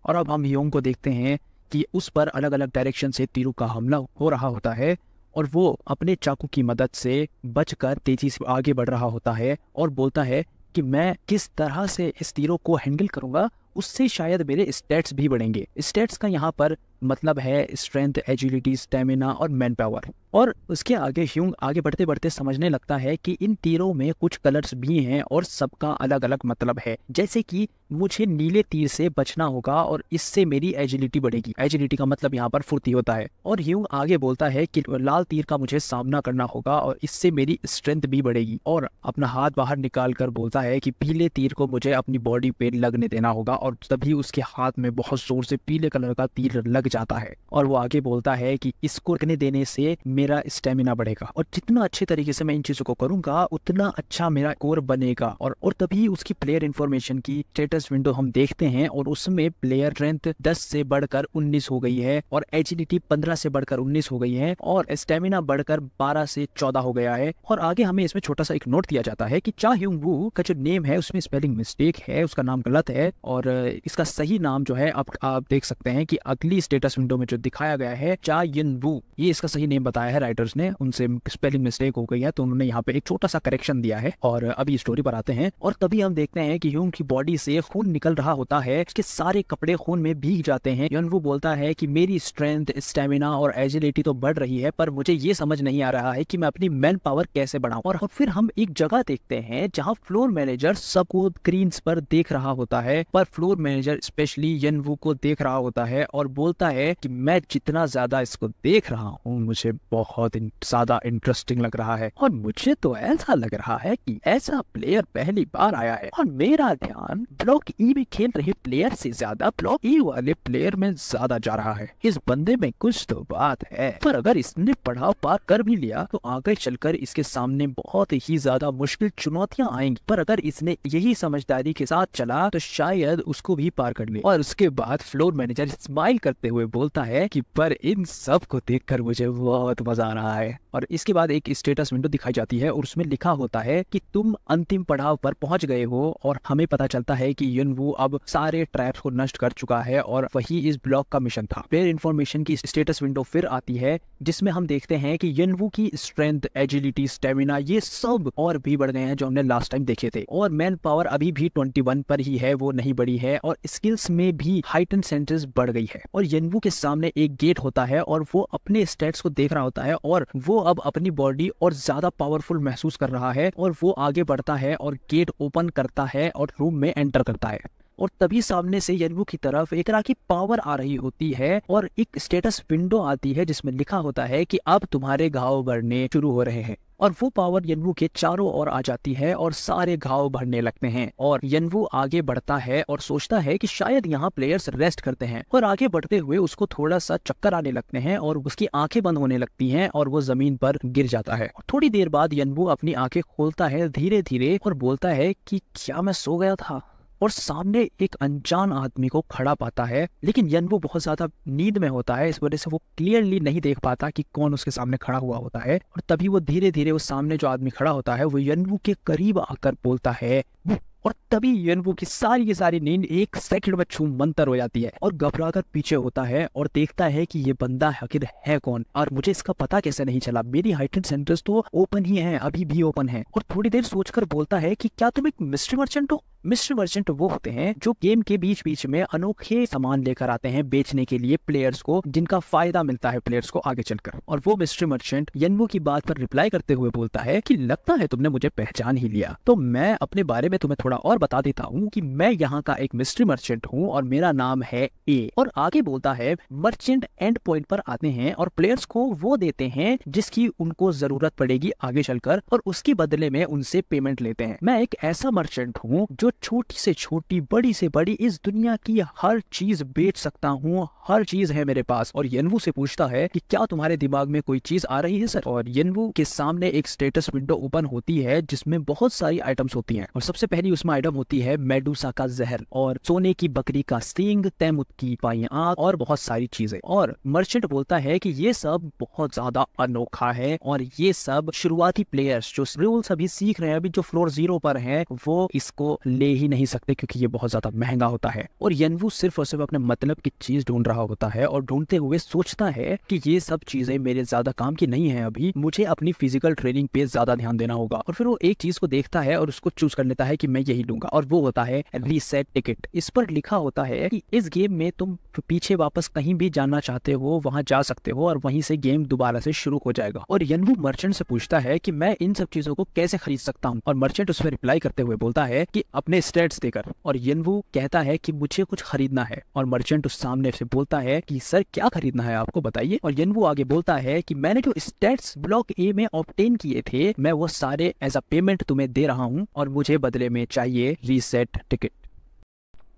और अब हम ह्यूंग को देखते हैं कि उस पर अलग अलग डायरेक्शन से तीरों का हमला हो रहा होता है और वो अपने चाकू की मदद से बचकर तेजी से आगे बढ़ रहा होता है और बोलता है कि मैं किस तरह से इस तीरों को हैंडल करूंगा, उससे शायद मेरे स्टैट्स भी बढ़ेंगे। स्टैट्स का यहाँ पर मतलब है स्ट्रेंथ, एजिलिटी, स्टेमिना और मैन पावर। और उसके आगे ह्यूंग आगे बढ़ते बढ़ते समझने लगता है कि इन तीरों में कुछ कलर्स भी हैं और सबका अलग अलग मतलब है। जैसे कि मुझे नीले तीर से बचना होगा और इससे मेरी एजिलिटी बढ़ेगी। एजिलिटी का मतलब यहाँ पर फुर्ती होता है। और ह्यूंग आगे बोलता है कि लाल तीर का मुझे सामना करना होगा और इससे मेरी स्ट्रेंथ भी बढ़ेगी। और अपना हाथ बाहर निकाल कर बोलता है कि पीले तीर को मुझे अपनी बॉडी पे लगने देना होगा और तभी उसके हाथ में बहुत जोर से पीले कलर का तीर लग जाता है। और वो आगे बोलता है कि इसको लगने देने से मेरा स्टेमिना बढ़ेगा और जितना अच्छे तरीके से मैं इन चीजों को करूंगा उतना अच्छा मेरा कोर बनेगा। और तभी उसकी प्लेयर इंफॉर्मेशन की स्टेटस विंडो हम देखते हैं और उसमें प्लेयर स्ट्रेंथ 10 से बढ़कर 19 हो गई है और एजिलिटी 15 से बढ़कर 19 हो गई है और स्टेमिना बढ़कर 12 से 14 हो गया है। और आगे हमें इसमें छोटा सा एक नोट दिया जाता है कि चा ह्यूंग वू का जो नेम है उसमें स्पेलिंग मिस्टेक है, उसका नाम गलत है और इसका सही नाम जो है आप देख सकते हैं कि अगली स्टेटस विंडो में जो दिखाया गया है चा यिन वू, ये इसका सही नेम बताया है राइटर्स ने, उनसे स्पेलिंग मिस्टेक हो गई है तो उन्होंने यहाँ पे एक छोटा सा करेक्शन दिया है। और अभी स्टोरी पर आते हैं और तभी हम देखते हैं कि ह्यूंग की बॉडी से खून निकल रहा होता है, उसके सारे कपड़े खून में भीग जाते हैं। यन वू बोलता है कि मेरी स्ट्रेंथ, स्टेमिना और एजिलिटी तो बढ़ रही है पर मुझे ये समझ नहीं आ रहा है कि मैं अपनी मैन पावर कैसे बढ़ाऊं। और फिर हम एक जगह देखते हैं जहाँ फ्लोर मैनेजर सबको स्क्रीन पर देख रहा होता है, पर फ्लोर मैनेजर स्पेशली यन वू को देख रहा होता है और बोलता है कि मैं जितना ज्यादा इसको देख रहा हूँ मुझे बहुत ज्यादा इंटरेस्टिंग लग रहा है और मुझे तो ऐसा लग रहा है कि ऐसा प्लेयर पहली बार आया है और मेरा ध्यान ब्लॉक ई में खेल रहे प्लेयर से ज्यादा ब्लॉक ई वाले प्लेयर में ज्यादा जा रहा है। इस बंदे में कुछ तो बात है, पर अगर इसने पड़ाव पार कर भी लिया तो आगे चलकर इसके सामने बहुत ही ज्यादा मुश्किल चुनौतियां आएंगी, पर अगर इसने यही समझदारी के साथ चला तो शायद उसको भी पार कर ले। और उसके बाद फ्लोर मैनेजर स्माइल करते हुए बोलता है कि पर इन सब को देखकर मुझे बहुत मजा आ रहा है। और इसके बाद एक स्टेटस विंडो दिखाई जाती है और उसमें लिखा होता है कि तुम अंतिम पड़ाव पर पहुंच गए हो और हमें पता चलता है कि यन वू अब सारे ट्रैप्स को नष्ट कर चुका है और वही इस ब्लॉक का मिशन था। प्लेयर इन्फॉर्मेशन की स्टेटस विंडो फिर आती है जिसमें हम देखते हैं कि यन वू की स्ट्रेंथ, एजिलिटी, स्टेमिना ये सब और भी बढ़ गए हैं जो हमने लास्ट टाइम देखे थे और मैन पावर अभी भी 21 पर ही है, वो नहीं बढ़ी है और स्किल्स में भी हाइट एंड सेंटेंस बढ़ गई है। और यन वू के सामने एक गेट होता है और वो अपने स्टेट्स को देख रहा होता है और वो अब अपनी बॉडी और ज्यादा पावरफुल महसूस कर रहा है और वो आगे बढ़ता है और गेट ओपन करता है और रूम में एंटर करता है। और तभी सामने से यनवू की तरफ एक तरह की पावर आ रही होती है और एक स्टेटस विंडो आती है जिसमें लिखा होता है कि अब तुम्हारे घाव भरने शुरू हो रहे हैं। और वो पावर यनवू के चारों ओर आ जाती है और सारे घाव भरने लगते हैं और यनवू आगे बढ़ता है और सोचता है कि शायद यहाँ प्लेयर्स रेस्ट करते हैं और आगे बढ़ते हुए उसको थोड़ा सा चक्कर आने लगते हैं और उसकी आंखें बंद होने लगती हैं और वो जमीन पर गिर जाता है। थोड़ी देर बाद यनवू अपनी आंखें खोलता है धीरे धीरे और बोलता है कि क्या मैं सो गया था, और सामने एक अनजान आदमी को खड़ा पाता है। लेकिन यनवू बहुत ज्यादा नींद में होता है, इस वजह से वो क्लियरली नहीं देख पाता कि कौन उसके सामने खड़ा हुआ होता है। और तभी वो धीरे धीरे उस सामने जो आदमी खड़ा होता है वो यनवू के करीब आकर बोलता है, और तभी यनवू की सारी नींद एक सेकंड में छूम मंतर हो जाती है और घबराकर पीछे होता है और देखता है कि ये बंदा आखिर है कौन और मुझे इसका पता कैसे नहीं चला, मेरी हाइटेड सेंटर्स तो ओपन ही है, अभी भी ओपन है। और थोड़ी देर सोचकर बोलता है कि क्या तुम एक मिस्ट्री मर्चेंट हो। मिस्ट्री मर्चेंट वो होते हैं जो गेम के बीच बीच में अनोखे सामान लेकर आते हैं बेचने के लिए प्लेयर्स को, जिनका फायदा मिलता है प्लेयर्स को आगे चलकर। और वो मिस्ट्री मर्चेंट यनवू की बात पर रिप्लाई करते हुए बोलता है कि लगता है तुमने मुझे पहचान ही लिया, तो मैं अपने बारे में तुम्हें थोड़ा और बता देता हूँ कि मैं यहाँ का एक मिस्ट्री मर्चेंट हूँ और मेरा नाम है ए। और आगे बोलता है मर्चेंट एंड पॉइंट पर आते हैं और प्लेयर्स को वो देते हैं जिसकी उनको जरूरत पड़ेगी आगे चलकर और उसके बदले में उनसे पेमेंट लेते हैं। मैं एक ऐसा मर्चेंट हूँ जो जो छोटी से छोटी बड़ी से बड़ी इस दुनिया की हर चीज बेच सकता हूँ, हर चीज है मेरे पास। और यनवू से पूछता है कि क्या तुम्हारे दिमाग में कोई चीज आ रही है सर? और यनवू के सामने एक स्टेटस विंडो ओपन होती है जिसमें बहुत सारी आइटम्स होती हैं और सबसे पहली उसमें आइटम होती है मेडूसा का जहर और सोने की बकरी का सींग, तैमुत की पाई आंख और बहुत सारी चीजें। और मर्चेंट बोलता है कि ये सब बहुत ज्यादा अनोखा है और ये सब शुरुआती प्लेयर्स जो रूल्स अभी सीख रहे हैं, अभी जो फ्लोर 0 पर हैं, वो इसको ले ही नहीं सकते क्योंकि ये बहुत ज्यादा महंगा होता है। और यनवू सिर्फ और सिर्फ अपने मतलब की चीज ढूंढ रहा होता है और ढूंढते हुए सोचता है कि ये सब चीजें मेरे ज्यादा काम की नहीं है, अभी मुझे अपनी फिजिकल ट्रेनिंग पे ज्यादा ध्यान देना होगा। और फिर वो एक चीज को देखता है और उसको चूज कर लेता है कि मैं यही लूंगा और वो होता है रीसेट टिकट। इस पर लिखा होता है कि इस गेम में तुम पीछे वापस कहीं भी जाना चाहते हो वहां जा सकते हो और वहीं से गेम दोबारा से शुरू हो जाएगा। और यनवू मर्चेंट से पूछता है कि मैं इन सब चीजों को कैसे खरीद सकता हूँ और मर्चेंट उस पर रिप्लाई करते हुए बोलता है कि अपने स्टेट्स देकर। और यनवू कहता है कि मुझे कुछ खरीदना है और मर्चेंट उस सामने से बोलता है कि सर क्या खरीदना है आपको बताइए। और यनवू आगे बोलता है कि मैंने जो स्टेट्स ब्लॉक ए में ऑब्टेन किए थे मैं वो सारे एज अ पेमेंट तुम्हें दे रहा हूँ और मुझे बदले में चाहिए रीसेट टिकट।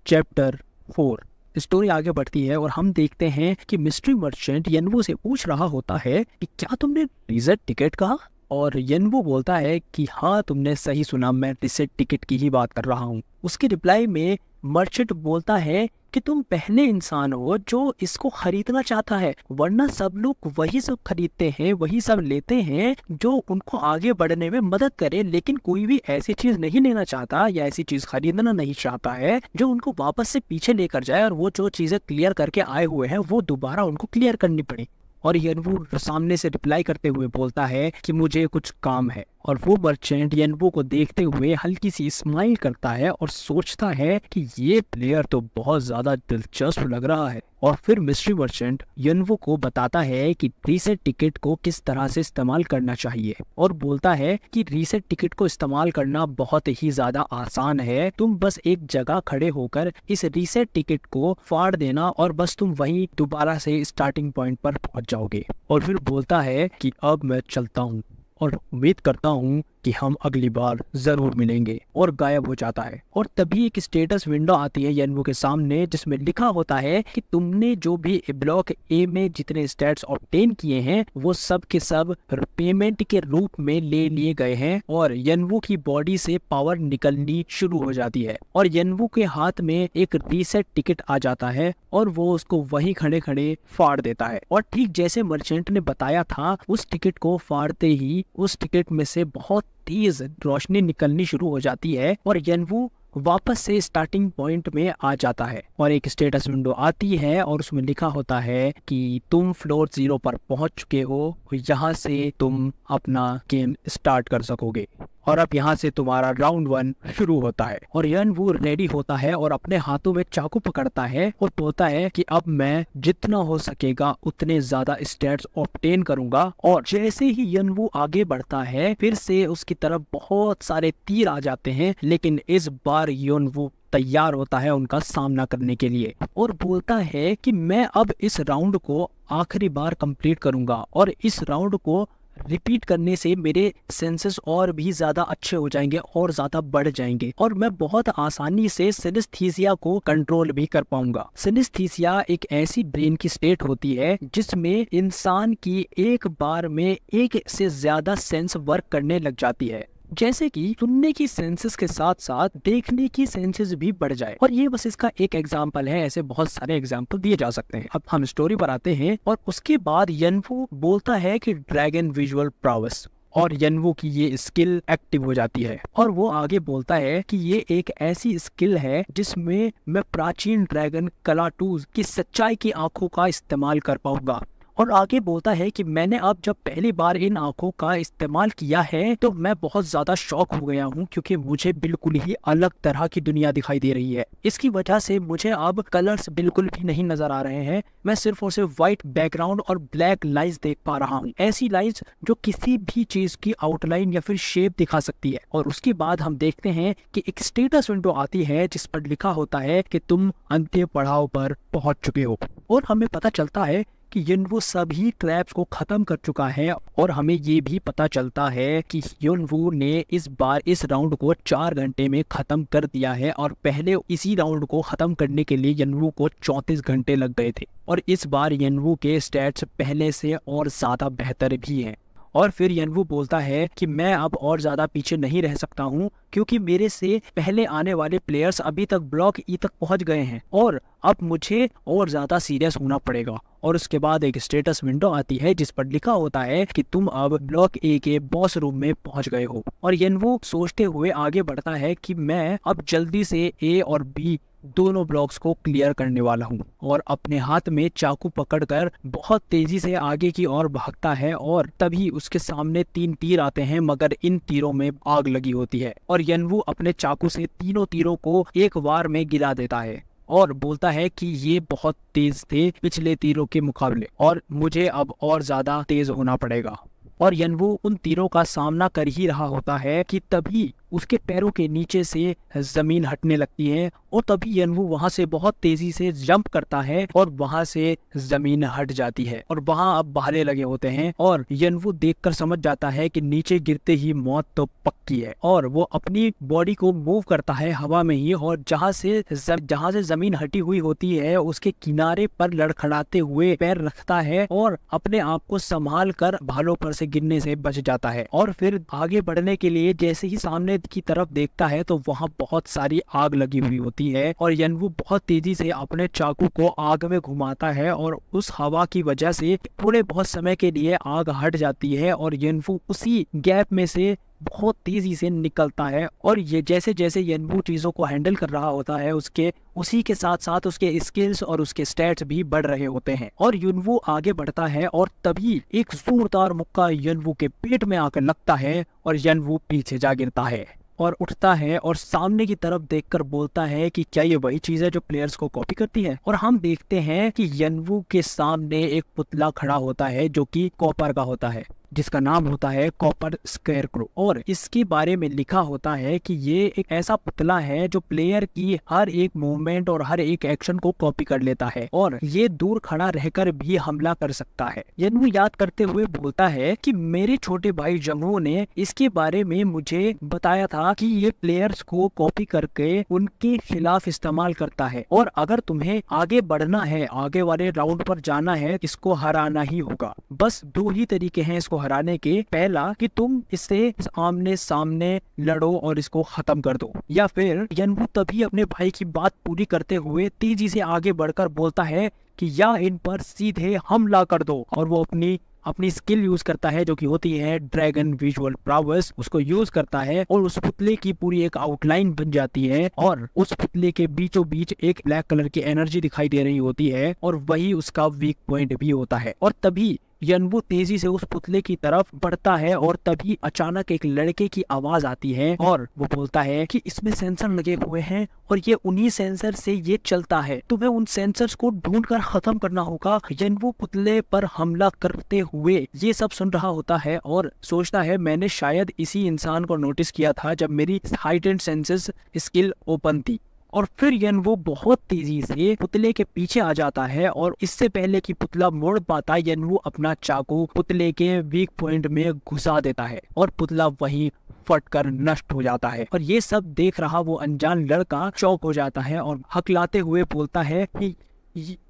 चैप्टर 4। स्टोरी आगे बढ़ती है और हम देखते हैं कि मिस्ट्री मर्चेंट यनवू से पूछ रहा होता है कि क्या तुमने रीसेट टिकट कहा? और यनवू बोलता है कि हाँ तुमने सही सुना, मैं रीसेट टिकट की ही बात कर रहा हूँ। उसके रिप्लाई में मर्चेंट बोलता है कि तुम पहले इंसान हो जो इसको खरीदना चाहता है, वरना सब लोग वही सब खरीदते हैं, वही सब लेते हैं जो उनको आगे बढ़ने में मदद करे, लेकिन कोई भी ऐसी चीज नहीं लेना चाहता या ऐसी चीज खरीदना नहीं चाहता है जो उनको वापस से पीछे लेकर जाए और वो जो चीजें क्लियर करके आए हुए हैं वो दोबारा उनको क्लियर करनी पड़े। और यनवू सामने से रिप्लाई करते हुए बोलता है कि मुझे कुछ काम है। और वो मर्चेंट यनवू को देखते हुए हल्की सी स्माइल करता है और सोचता है कि ये प्लेयर तो बहुत ज्यादा दिलचस्प लग रहा है। और फिर मिस्ट्री मर्चेंट यनवू को बताता है कि रीसेट टिकट को किस तरह से इस्तेमाल करना चाहिए और बोलता है कि रीसेट टिकट को इस्तेमाल करना बहुत ही ज्यादा आसान है। तुम बस एक जगह खड़े होकर इस रीसेट टिकट को फाड़ देना और बस तुम वहीं दोबारा से स्टार्टिंग पॉइंट पर पहुंच जाओगे। और फिर बोलता है कि अब मैं चलता हूँ और उम्मीद करता हूँ कि हम अगली बार जरूर मिलेंगे। और गायब हो जाता है। और तभी एक स्टेटस विंडो आती है यनवू के सामने जिसमें लिखा होता है कि तुमने जो भी ब्लॉक ए में जितने स्टेट्स ऑब्टेन किए हैं वो सब के सब पेमेंट के रूप में ले लिए गए हैं। और यनवू की बॉडी से पावर निकलनी शुरू हो जाती है और यनवू के हाथ में एक रीसेट टिकट आ जाता है और वो उसको वहीं खड़े खड़े फाड़ देता है। और ठीक जैसे मर्चेंट ने बताया था, उस टिकट को फाड़ते ही उस टिकट में से बहुत तेज रोशनी निकलनी शुरू हो जाती है और यनवू वापस से स्टार्टिंग पॉइंट में आ जाता है। और एक स्टेटस विंडो आती है और उसमें लिखा होता है कि तुम फ्लोर 0 पर पहुंच चुके हो, यहाँ से तुम अपना गेम स्टार्ट कर सकोगे। और अब यहाँ से तुम्हारा राउंड 1 शुरू होता है। और यनवू रेडी होता है और अपने हाथों में चाकू पकड़ता है और बोलता है कि अब मैं जितना हो सकेगा उतने ज्यादा स्टेट्स ऑब्टेन करूंगा। और जैसे ही यनवू आगे बढ़ता है फिर से उसकी तरफ बहुत सारे तीर आ जाते हैं, लेकिन इस बार यनवू तैयार होता है उनका सामना करने के लिए और बोलता है कि मैं अब इस राउंड को आखिरी बार कंप्लीट करूंगा और इस राउंड को रिपीट करने से मेरे सेंसेस और भी ज्यादा अच्छे हो जाएंगे और ज्यादा बढ़ जाएंगे और मैं बहुत आसानी से सिनेस्थीसिया को कंट्रोल भी कर पाऊंगा। सिनेस्थीसिया एक ऐसी ब्रेन की स्टेट होती है जिसमें इंसान की एक बार में एक से ज्यादा सेंस वर्क करने लग जाती है, जैसे कि सुनने की सेंसेस के साथ साथ देखने की सेंसेस भी बढ़ जाए। और ये बस इसका एक एग्जाम्पल है, ऐसे बहुत सारे एग्जाम्पल दिए जा सकते हैं। अब हम स्टोरी पर आते हैं और उसके बाद यनवू बोलता है कि ड्रैगन विजुअल प्रावस, और यनवू की ये स्किल एक्टिव हो जाती है और वो आगे बोलता है कि ये एक ऐसी स्किल है जिसमें मैं प्राचीन ड्रैगन कलाटूज की सच्चाई की आंखों का इस्तेमाल कर पाऊंगा। और आगे बोलता है कि मैंने अब जब पहली बार इन आंखों का इस्तेमाल किया है तो मैं बहुत ज्यादा शॉक हो गया हूँ क्योंकि मुझे बिल्कुल ही अलग तरह की दुनिया दिखाई दे रही है। इसकी वजह से मुझे अब कलर्स बिल्कुल भी नहीं नजर आ रहे हैं, मैं सिर्फ और सिर्फ व्हाइट बैकग्राउंड और ब्लैक लाइंस देख पा रहा हूँ, ऐसी लाइंस जो किसी भी चीज की आउटलाइन या फिर शेप दिखा सकती है। और उसके बाद हम देखते हैं कि एक स्टेटस विंडो आती है जिस पर लिखा होता है कि तुम अंतिम पड़ाव पर पहुंच चुके हो और हमें पता चलता है कि यनवू सभी ट्रैप्स को खत्म कर चुका है और हमें ये भी पता चलता है कि यनवू ने इस बार इस राउंड को 4 घंटे में खत्म कर दिया है और पहले इसी राउंड को खत्म करने के लिए यनवू को 34 घंटे लग गए थे। और इस बार यनवू के स्टैट्स पहले से और ज्यादा बेहतर भी हैं। और फिर यनवू बोलता है कि मैं अब और ज़्यादा पीछे नहीं रह सकता हूँ क्योंकि मेरे से पहले आने वाले प्लेयर्स अभी तक ब्लॉक ई तक पहुँच गए हैं और अब मुझे और ज़्यादा सीरियस होना पड़ेगा। और उसके बाद एक स्टेटस विंडो आती है जिस पर लिखा होता है कि तुम अब ब्लॉक ए के बॉस रूम में पहुंच गए हो। और यनवू सोचते हुए आगे बढ़ता है कि मैं अब जल्दी से ए और बी दोनों ब्लॉक्स को क्लियर करने वाला हूँ और अपने हाथ में चाकू पकड़कर बहुत तेजी से आगे की ओर भागता है। और तभी उसके सामने 3 तीर आते हैं मगर इन तीरों में आग लगी होती है और यनवू अपने चाकू से तीनों तीरों को एक बार में गिरा देता है और बोलता है कि ये बहुत तेज थे पिछले तीरों के मुकाबले और मुझे अब और ज्यादा तेज होना पड़ेगा। और यनवू उन तीरों का सामना कर ही रहा होता है कि तभी उसके पैरों के नीचे से जमीन हटने लगती है और तभी यनवू वहां से बहुत तेजी से जंप करता है और वहां से जमीन हट जाती है और वहां अब भाले लगे होते हैं। और यनवू देखकर समझ जाता है कि नीचे गिरते ही मौत तो पक्की है और वो अपनी बॉडी को मूव करता है हवा में ही और जहां से जमीन हटी हुई होती है उसके किनारे पर लड़खड़ाते हुए पैर रखता है और अपने आप को संभाल कर भालों पर से गिरने से बच जाता है। और फिर आगे बढ़ने के लिए जैसे ही सामने की तरफ देखता है तो वहां बहुत सारी आग लगी हुई होती है और यनवू बहुत तेजी से अपने चाकू को आग में घुमाता है और उस हवा की वजह से थोड़े बहुत समय के लिए आग हट जाती है और यनवू उसी गैप में से बहुत तेजी से निकलता है। और ये जैसे जैसे यनवू चीजों को हैंडल कर रहा होता है उसी के साथ साथ उसके स्किल्स और उसके स्टैट्स भी बढ़ रहे होते हैं और यनवू आगे बढ़ता है और तभी एक जोरदार मुक्का यनवू के पेट में आकर लगता है और यनवू पीछे जा गिरता है और उठता है और सामने की तरफ देखकर बोलता है कि क्या ये वही चीज है जो प्लेयर्स को कॉपी करती है। और हम देखते हैं कि यनवू के सामने एक पुतला खड़ा होता है जो कि कॉपर का होता है जिसका नाम होता है कॉपर स्केयरक्रो और इसके बारे में लिखा होता है कि ये एक ऐसा पुतला है जो प्लेयर की हर एक मूवमेंट और हर एक एक्शन को कॉपी कर लेता है और ये दूर खड़ा रहकर भी हमला कर सकता है। यनवू याद करते हुए बोलता है कि मेरे छोटे भाई जंगू ने इसके बारे में मुझे बताया था कि ये प्लेयर्स को कॉपी करके उनके खिलाफ इस्तेमाल करता है और अगर तुम्हें आगे बढ़ना है, आगे वाले राउंड पर जाना है, इसको हराना ही होगा। बस 2 ही तरीके हैं इसको हराने के, पहला कि तुम इससे आमने सामने लड़ो और इसको खत्म कर दो, या फिर यनवू तभी अपने भाई की बात पूरी करते हुए तेजी से आगे बढ़कर बोलता है कि या इन पर सीधे हमला कर दो और वो अपनी स्किल यूज करता है जो कि होती है ड्रैगन विजुअल प्रावर्स, उसको यूज करता है और उस पुतले की पूरी एक आउटलाइन बन जाती है और उस पुतले के बीचों बीच एक ब्लैक कलर की एनर्जी दिखाई दे रही होती है और वही उसका वीक पॉइंट भी होता है। और तभी यनवू तेजी से उस पुतले की तरफ बढ़ता है और तभी अचानक एक लड़के की आवाज आती है और वो बोलता है कि इसमें सेंसर लगे हुए हैं और ये उन्हीं सेंसर से ये चलता है, तुम्हें उन सेंसर्स को ढूंढकर खत्म करना होगा। यनवू पुतले पर हमला करते हुए ये सब सुन रहा होता है और सोचता है मैंने शायद इसी इंसान को नोटिस किया था जब मेरी हाइटेंड सेंसेस स्किल ओपन थी। और फिर यनवू बहुत तेजी से पुतले के पीछे आ जाता है और इससे पहले कि पुतला मुड़ पाता यनवू अपना चाकू पुतले के वीक पॉइंट में घुसा देता है और पुतला वहीं फटकर नष्ट हो जाता है। और ये सब देख रहा वो अनजान लड़का चौंक हो जाता है और हकलाते हुए बोलता है कि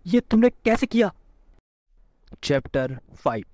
ये तुमने कैसे किया। चैप्टर 5।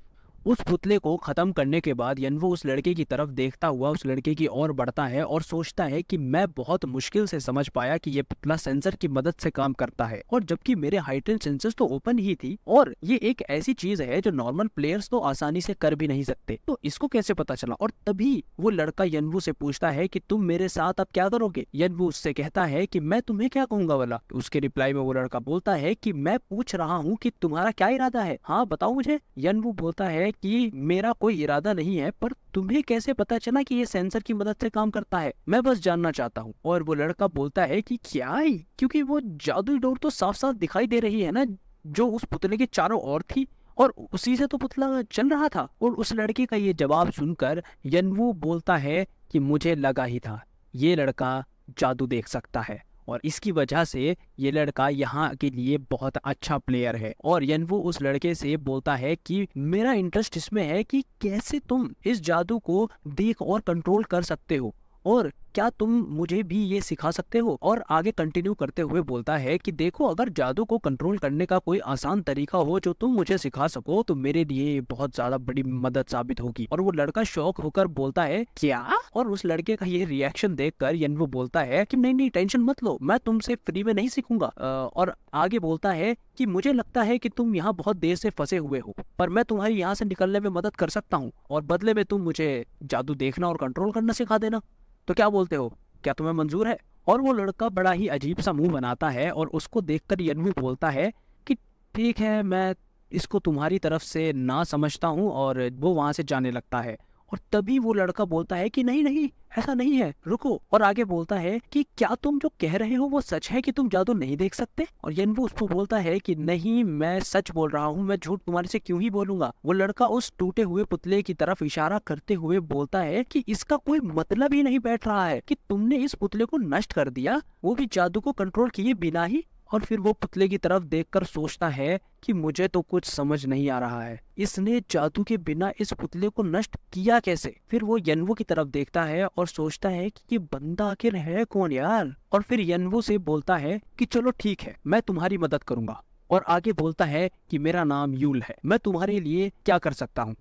उस पुतले को खत्म करने के बाद यनवू उस लड़के की तरफ देखता हुआ उस लड़के की ओर बढ़ता है और सोचता है कि मैं बहुत मुश्किल से समझ पाया कि ये पुतला सेंसर की मदद से काम करता है और जबकि मेरे हाइटेंड सेंसर्स तो ओपन ही थी और ये एक ऐसी चीज है जो नॉर्मल प्लेयर्स तो आसानी से कर भी नहीं सकते, तो इसको कैसे पता चला। और तभी वो लड़का यनवू से पूछता है कि तुम मेरे साथ अब क्या करोगे। यनवू उससे कहता है कि मैं तुम्हें क्या कहूंगा वाला। उसके रिप्लाई में वो लड़का बोलता है कि मैं पूछ रहा हूँ कि तुम्हारा क्या इरादा है, हाँ बताओ मुझे। यनवू बोलता है कि मेरा कोई इरादा नहीं है, पर तुम्हें कैसे पता चला कि ये सेंसर की मदद से काम करता है, मैं बस जानना चाहता हूँ। और वो लड़का बोलता है कि क्या है, क्योंकि वो जादुई डोर तो साफ साफ दिखाई दे रही है ना जो उस पुतले के चारों ओर थी और उसी से तो पुतला चल रहा था। और उस लड़के का ये जवाब सुनकर यनवू बोलता है कि मुझे लगा ही था ये लड़का जादू देख सकता है और इसकी वजह से ये लड़का यहाँ के लिए बहुत अच्छा प्लेयर है। और यनवो उस लड़के से बोलता है कि मेरा इंटरेस्ट इसमें है कि कैसे तुम इस जादू को देख और कंट्रोल कर सकते हो, और क्या तुम मुझे भी ये सिखा सकते हो। और आगे कंटिन्यू करते हुए बोलता है कि देखो, अगर जादू को कंट्रोल करने का कोई आसान तरीका हो जो तुम मुझे सिखा सको तो मेरे लिए बहुत ज्यादा बड़ी मदद साबित होगी। और वो लड़का शॉक होकर बोलता है क्या? और उस लड़के का ये रिएक्शन देखकर यनवो बोलता है कि नहीं नहीं, टेंशन मत लो, मैं तुमसे फ्री में नहीं सीखूंगा। और आगे बोलता है कि मुझे लगता है कि तुम यहाँ बहुत देर से फंसे हुए हो, पर मैं तुम्हारी यहाँ से निकलने में मदद कर सकता हूँ, और बदले में तुम मुझे जादू देखना और कंट्रोल करना सिखा देना। तो क्या बोलते हो, क्या तुम्हें मंजूर है? और वो लड़का बड़ा ही अजीब सा मुंह बनाता है और उसको देखकर यनवो बोलता है कि ठीक है, मैं इसको तुम्हारी तरफ से ना समझता हूँ, और वो वहां से जाने लगता है। और तभी वो लड़का बोलता है कि नहीं नहीं, ऐसा नहीं है, रुको। और आगे बोलता है कि क्या तुम जो कह रहे हो वो सच है कि तुम जादू नहीं देख सकते? और यनवो उसको बोलता है कि नहीं, मैं सच बोल रहा हूँ, मैं झूठ तुम्हारे से क्यों ही बोलूंगा। वो लड़का उस टूटे हुए पुतले की तरफ इशारा करते हुए बोलता है कि इसका कोई मतलब ही नहीं बैठ रहा है कि तुमने इस पुतले को नष्ट कर दिया, वो भी जादू को कंट्रोल किए बिना ही। और फिर वो पुतले की तरफ देखकर सोचता है कि मुझे तो कुछ समझ नहीं आ रहा है, इसने जादू के बिना इस पुतले को नष्ट किया कैसे? फिर वो यनवो की तरफ देखता है और सोचता है कि ये बंदा आखिर है कौन यार। और फिर यनवो से बोलता है कि चलो ठीक है, मैं तुम्हारी मदद करूंगा। और आगे बोलता है कि मेरा नाम यूल है, मैं तुम्हारे लिए क्या कर सकता हूँ।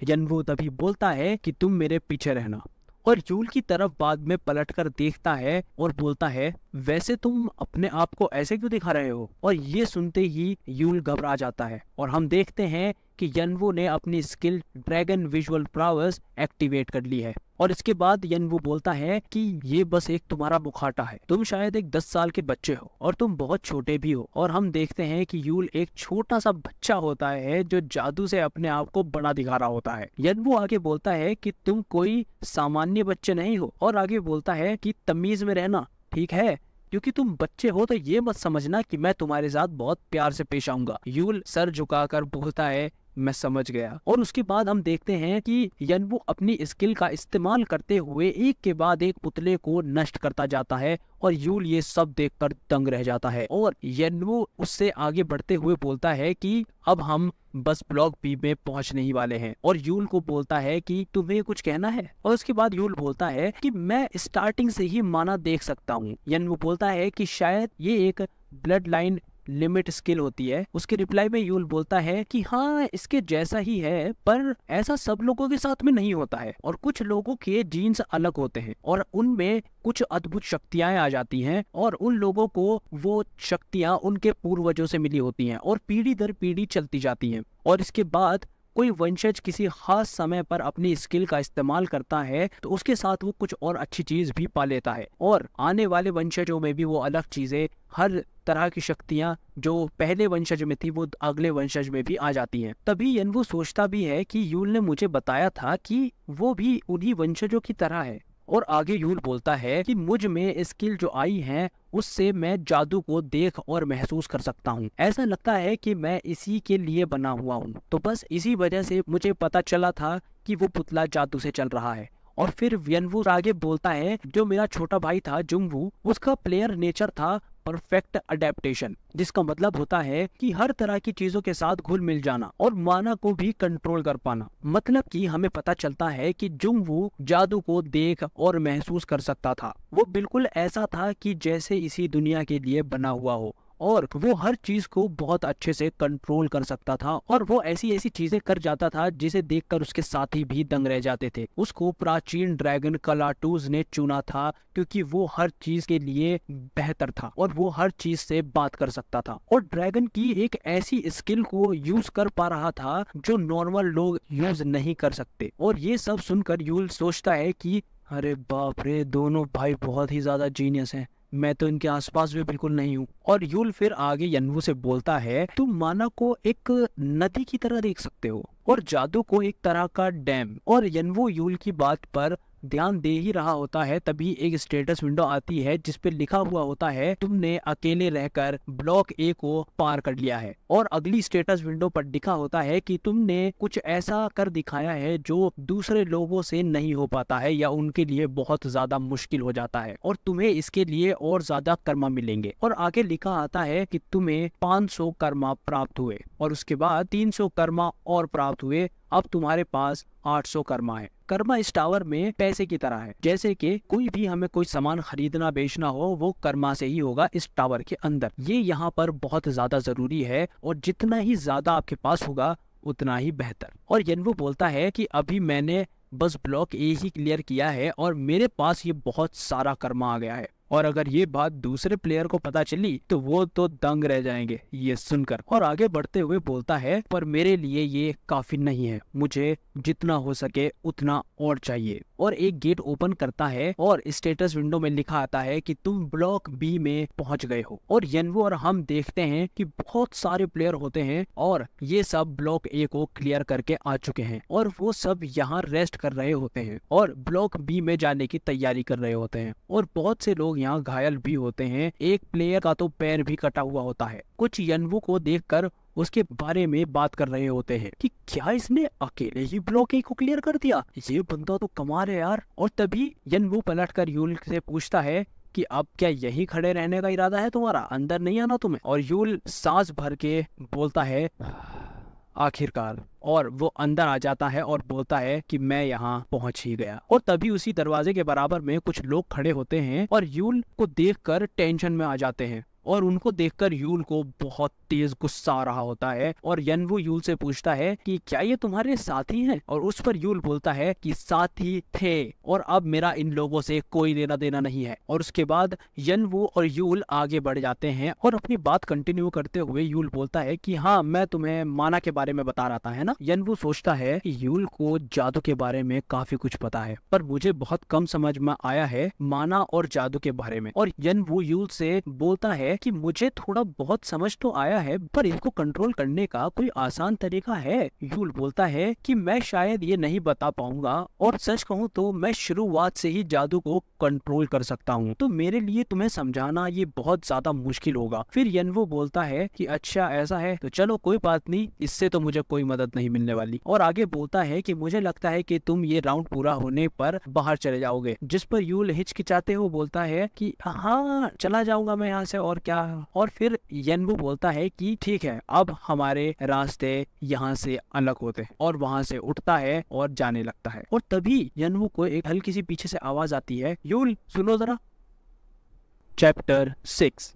यनवो तभी बोलता है कि तुम मेरे पीछे रहना। और यूल की तरफ बाद में पलटकर देखता है और बोलता है वैसे तुम अपने आप को ऐसे क्यों दिखा रहे हो? और ये सुनते ही यूल घबरा जाता है और हम देखते हैं कि यनवो ने अपनी skill dragon visual powers activate कर ली है। और इसके बाद यनवो बोलता है कि ये बस एक तुम्हारा मुखौटा है, तुम शायद एक 10 साल के बच्चे हो और तुम बहुत छोटे भी हो। और हम देखते हैं कि यूल एक छोटा सा बच्चा होता है जो जादू से अपने आप को बड़ा दिखा रहा होता है। यनवो आगे बोलता है कि तुम कोई सामान्य बच्चे नहीं हो, और आगे बोलता है कि तमीज में रहना, ठीक है, क्योंकि तुम बच्चे हो तो ये मत समझना कि मैं तुम्हारे साथ बहुत प्यार से पेश आऊंगा। यूल सर झुकाकर बोलता है मैं समझ गया। और उसके बाद हम देखते हैं कि यनवो अपनी स्किल का इस्तेमाल करते हुए एक के बाद एक पुतले को नष्ट करता जाता है, और यूल ये सब देखकर दंग रह जाता है। और यनवो उससे आगे बढ़ते हुए बोलता है कि अब हम बस ब्लॉक बी में पहुंचने ही वाले हैं। और यूल को बोलता है कि तुम्हें कुछ कहना है? और उसके बाद यूल बोलता है कि मैं स्टार्टिंग से ही माना देख सकता हूँ। यनवो बोलता है कि शायद ये एक ब्लड लाइन लिमिट स्किल होती है। उसके रिप्लाई में यूल बोलता है कि हाँ, इसके जैसा ही है, पर ऐसा सब लोगों के साथ में नहीं होता है, और कुछ लोगों के जीन्स अलग होते हैं और उनमें कुछ अद्भुत शक्तियां आ जाती हैं, और उन लोगों को वो शक्तियां उनके पूर्वजों से मिली होती हैं और पीढ़ी दर पीढ़ी चलती जाती हैं। और इसके बाद कोई वंशज किसी खास समय पर अपनी स्किल का इस्तेमाल करता है तो उसके साथ वो कुछ और अच्छी चीज भी पा लेता है, और आने वाले वंशजों में भी वो अलग चीजें, हर तरह की शक्तियां जो पहले वंशज में थी वो अगले वंशज में भी आ जाती हैं। तभी यनवो सोचता भी है कि यूल ने मुझे बताया था कि वो भी उन्हीं वंशजों की तरह है। और आगे यूल बोलता है कि मुझ में स्किल जो आई है उससे मैं जादू को देख और महसूस कर सकता हूँ, ऐसा लगता है कि मैं इसी के लिए बना हुआ हूँ। तो बस इसी वजह से मुझे पता चला था कि वो पुतला जादू से चल रहा है। और फिर यनवो आगे बोलता है जो मेरा छोटा भाई था जुंगवू, उसका प्लेयर नेचर था परफेक्ट अडेप्टेशन, जिसका मतलब होता है कि हर तरह की चीजों के साथ घुल मिल जाना और माना को भी कंट्रोल कर पाना। मतलब कि हमें पता चलता है कि जुंगवू जादू को देख और महसूस कर सकता था। वो बिल्कुल ऐसा था कि जैसे इसी दुनिया के लिए बना हुआ हो, और वो हर चीज को बहुत अच्छे से कंट्रोल कर सकता था, और वो ऐसी ऐसी चीजें कर जाता था जिसे देखकर उसके साथी भी दंग रह जाते थे। उसको प्राचीन ड्रैगन कलाटूज ने चुना था क्योंकि वो हर चीज के लिए बेहतर था और वो हर चीज से बात कर सकता था, और ड्रैगन की एक ऐसी स्किल को यूज कर पा रहा था जो नॉर्मल लोग यूज नहीं कर सकते। और ये सब सुनकर यूल सोचता है कि अरे बाप रे, दोनों भाई बहुत ही ज्यादा जीनियस हैं, मैं तो इनके आसपास भी बिल्कुल नहीं हूँ। और यूल फिर आगे यनवो से बोलता है तुम माना को एक नदी की तरह देख सकते हो और जादू को एक तरह का डैम। और यनवो यूल की बात पर ध्यान दे ही रहा होता है तभी एक स्टेटस विंडो आती है जिस पे लिखा हुआ होता है तुमने अकेले रहकर ब्लॉक ए को पार कर लिया है। और अगली स्टेटस विंडो पर लिखा होता है कि तुमने कुछ ऐसा कर दिखाया है जो दूसरे लोगों से नहीं हो पाता है या उनके लिए बहुत ज्यादा मुश्किल हो जाता है और तुम्हें इसके लिए और ज्यादा कर्मा मिलेंगे। और आगे लिखा आता है कि तुम्हें 500 कर्मा प्राप्त हुए और उसके बाद 300 कर्मा और प्राप्त हुए। अब तुम्हारे पास 800 कर्मा है। कर्मा इस टावर में पैसे की तरह है, जैसे कि कोई भी हमें कोई सामान खरीदना बेचना हो वो कर्मा से ही होगा इस टावर के अंदर। ये यहाँ पर बहुत ज्यादा जरूरी है और जितना ही ज्यादा आपके पास होगा उतना ही बेहतर। और यनवो बोलता है कि अभी मैंने बस ब्लॉक ए ही क्लियर किया है और मेरे पास ये बहुत सारा कर्मा आ गया है। और अगर ये बात दूसरे प्लेयर को पता चली तो वो तो दंग रह जाएंगे ये सुनकर। और आगे बढ़ते हुए बोलता है पर मेरे लिए ये काफी नहीं है, मुझे जितना हो सके उतना और चाहिए। और एक गेट ओपन करता है और स्टेटस विंडो में लिखा आता है कि तुम ब्लॉक बी में पहुंच गए हो। और यनवो और हम देखते हैं कि बहुत सारे प्लेयर होते हैं और ये सब ब्लॉक ए को क्लियर करके आ चुके हैं और वो सब यहाँ रेस्ट कर रहे होते हैं और ब्लॉक बी में जाने की तैयारी कर रहे होते हैं। और बहुत से लोग यहाँ घायल भी होते हैं, एक प्लेयर का तो पैर भी कटा हुआ होता है। कुछ यनवो को देखकर उसके बारे में बात कर रहे होते हैं कि क्या इसने अकेले ही ब्लॉक ए को क्लियर कर दिया, ये बंदा तो कमाल है यार। और तभी यनवो पलटकर यूल से पूछता है कि अब क्या यही खड़े रहने का इरादा है तुम्हारा, अंदर नहीं आना तुम्हें। और यूल सांस भर के बोलता है आखिरकार, और वो अंदर आ जाता है और बोलता है कि मैं यहाँ पहुंच ही गया। और तभी उसी दरवाजे के बराबर में कुछ लोग खड़े होते हैं और यूल को देखकर टेंशन में आ जाते हैं और उनको देखकर यूल को बहुत तेज गुस्सा आ रहा होता है। और यनवो यूल से पूछता है कि क्या ये तुम्हारे साथी हैं? और उस पर यूल बोलता है कि साथी थे और अब मेरा इन लोगों से कोई लेना देना नहीं है। और उसके बाद यनवो और यूल आगे बढ़ जाते हैं और अपनी बात कंटिन्यू करते हुए यूल बोलता है कि हाँ, मैं तुम्हें माना के बारे में बता रहा था, है ना। यनवो सोचता है कि यूल को जादू के बारे में काफी कुछ पता है पर मुझे बहुत कम समझ में आया है माना और जादू के बारे में। और यनवो यूल से बोलता है कि मुझे थोड़ा बहुत समझ तो आया है पर इसको कंट्रोल करने का कोई आसान तरीका है। यूल बोलता है कि मैं शायद ये नहीं बता पाऊंगा और सच कहूँ तो मैं शुरुआत से ही जादू को कंट्रोल कर सकता हूँ, तो मेरे लिए तुम्हें समझाना ये बहुत ज्यादा मुश्किल होगा। फिर यनवो बोलता है कि अच्छा ऐसा है तो चलो कोई बात नहीं, इससे तो मुझे कोई मदद नहीं मिलने वाली। और आगे बोलता है कि मुझे लगता है कि तुम ये राउंड पूरा होने पर बाहर चले जाओगे। जिस पर यूल हिचकिचाते हुए बोलता है कि हाँ चला जाऊंगा मैं यहाँ से और क्या। और फिर यनवो बोलता है कि ठीक है अब हमारे रास्ते यहाँ से अलग होते हैं और वहां से उठता है और जाने लगता है। और तभी यनवो को एक हल्की सी पीछे से आवाज आती है, यूल सुनो जरा। चैप्टर 6।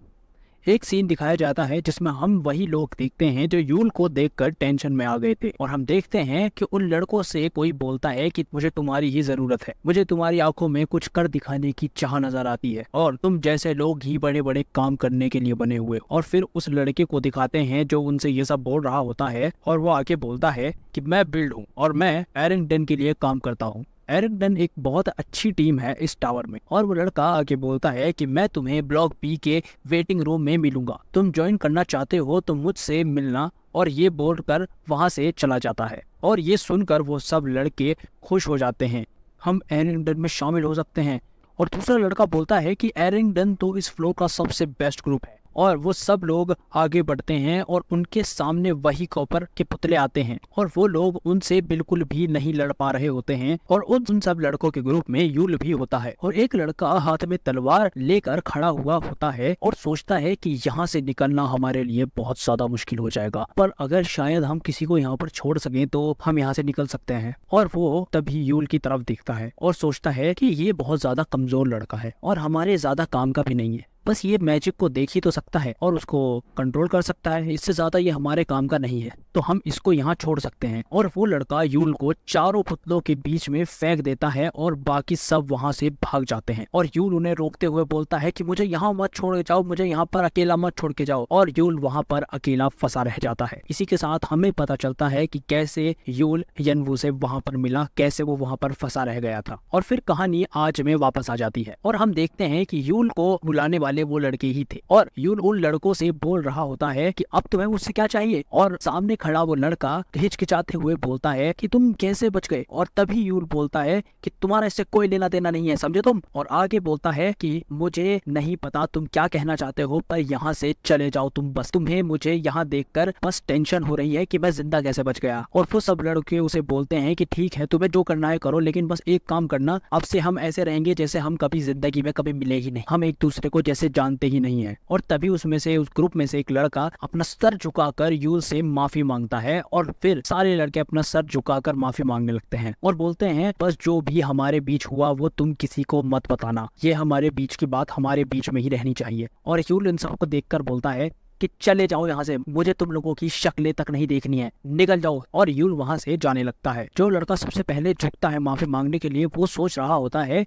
एक सीन दिखाया जाता है जिसमें हम वही लोग देखते हैं जो यूल को देखकर टेंशन में आ गए थे। और हम देखते हैं कि उन लड़कों से कोई बोलता है कि मुझे तुम्हारी ही जरूरत है, मुझे तुम्हारी आंखों में कुछ कर दिखाने की चाह नजर आती है और तुम जैसे लोग ही बड़े बड़े काम करने के लिए बने हुए। और फिर उस लड़के को दिखाते हैं जो उनसे ये सब बोल रहा होता है और वो आके बोलता है कि मैं बिल्ड हूँ और मैं एरिंगटन के लिए काम करता हूँ। एरिंगटन एक बहुत अच्छी टीम है इस टावर में। और वो लड़का आके बोलता है कि मैं तुम्हें ब्लॉक बी के वेटिंग रूम में मिलूंगा, तुम ज्वाइन करना चाहते हो तो मुझसे मिलना। और ये बोलकर वहां से चला जाता है। और ये सुनकर वो सब लड़के खुश हो जाते हैं, हम एरिंगटन में शामिल हो सकते हैं। और दूसरा लड़का बोलता है कि एरिंगटन तो इस फ्लोर का सबसे बेस्ट ग्रुप है। और वो सब लोग आगे बढ़ते हैं और उनके सामने वही कॉपर के पुतले आते हैं और वो लोग उनसे बिल्कुल भी नहीं लड़ पा रहे होते हैं। और उन सब लड़कों के ग्रुप में यूल भी होता है और एक लड़का हाथ में तलवार लेकर खड़ा हुआ होता है और सोचता है कि यहाँ से निकलना हमारे लिए बहुत ज्यादा मुश्किल हो जाएगा, पर अगर शायद हम किसी को यहाँ पर छोड़ सकें तो हम यहाँ से निकल सकते हैं। और वो तभी यूल की तरफ देखता है और सोचता है कि ये बहुत ज्यादा कमजोर लड़का है और हमारे ज्यादा काम का भी नहीं है, बस ये मैजिक को देख ही तो सकता है और उसको कंट्रोल कर सकता है, इससे ज्यादा ये हमारे काम का नहीं है, तो हम इसको यहाँ छोड़ सकते हैं। और वो लड़का यूल को चारों पुतलों के बीच में फेंक देता है और बाकी सब वहां से भाग जाते हैं। और यूल उन्हें रोकते हुए बोलता है कि मुझे यहाँ मत छोड़ के जाओ, मुझे यहाँ पर अकेला मत छोड़ के जाओ। और यूल वहां पर अकेला फंसा रह जाता है। इसी के साथ हमें पता चलता है कि कैसे यूल यनवो से वहां पर मिला, कैसे वो वहां पर फंसा रह गया था। और फिर कहानी आज में वापस आ जाती है और हम देखते हैं कि यूल को बुलाने वाले वाले वो लड़के ही थे। और यूल उन लड़कों से बोल रहा होता है कि अब तुम्हें मुझसे क्या चाहिए, और सामने खड़ा वो लड़का हिचकिचाते हुए बोलता है कि तुम कैसे बच गए। और तभी यूल बोलता है कि तुम्हारा इससे कोई लेना देना नहीं है, समझे तुम। और आगे बोलता है कि मुझे नहीं पता तुम क्या कहना चाहते हो, पर यहाँ से चले जाओ तुम, बस तुम्हें मुझे यहाँ देखकर बस टेंशन हो रही है कि मैं जिंदा कैसे बच गया। और वो सब लड़के उसे बोलते हैं कि ठीक है तुम्हें जो करना है करो, लेकिन बस एक काम करना, अब से हम ऐसे रहेंगे जैसे हम कभी जिंदगी में कभी मिले ही नहीं, हम एक दूसरे को जैसे जानते ही नहीं है। और तभी उसमें से उस ग्रुप में से एक लड़का अपना सर झुकाकर यूल से माफी मांगता है, और फिर सारे लड़के अपना सर झुकाकर माफी मांगने लगते हैं और बोलते हैं बस जो भी हमारे बीच हुआ वो तुम किसी को मत बताना, ये हमारे बीच की बात हमारे बीच में ही रहनी चाहिए। और यूल इन सबको देखकर बोलता है कि चले जाओ यहाँ से, मुझे तुम लोगों की शक्लें तक नहीं देखनी है, निकल जाओ। और यूल वहां से जाने लगता है। जो लड़का सबसे पहले झुकता है माफी मांगने के लिए, वो सोच रहा होता है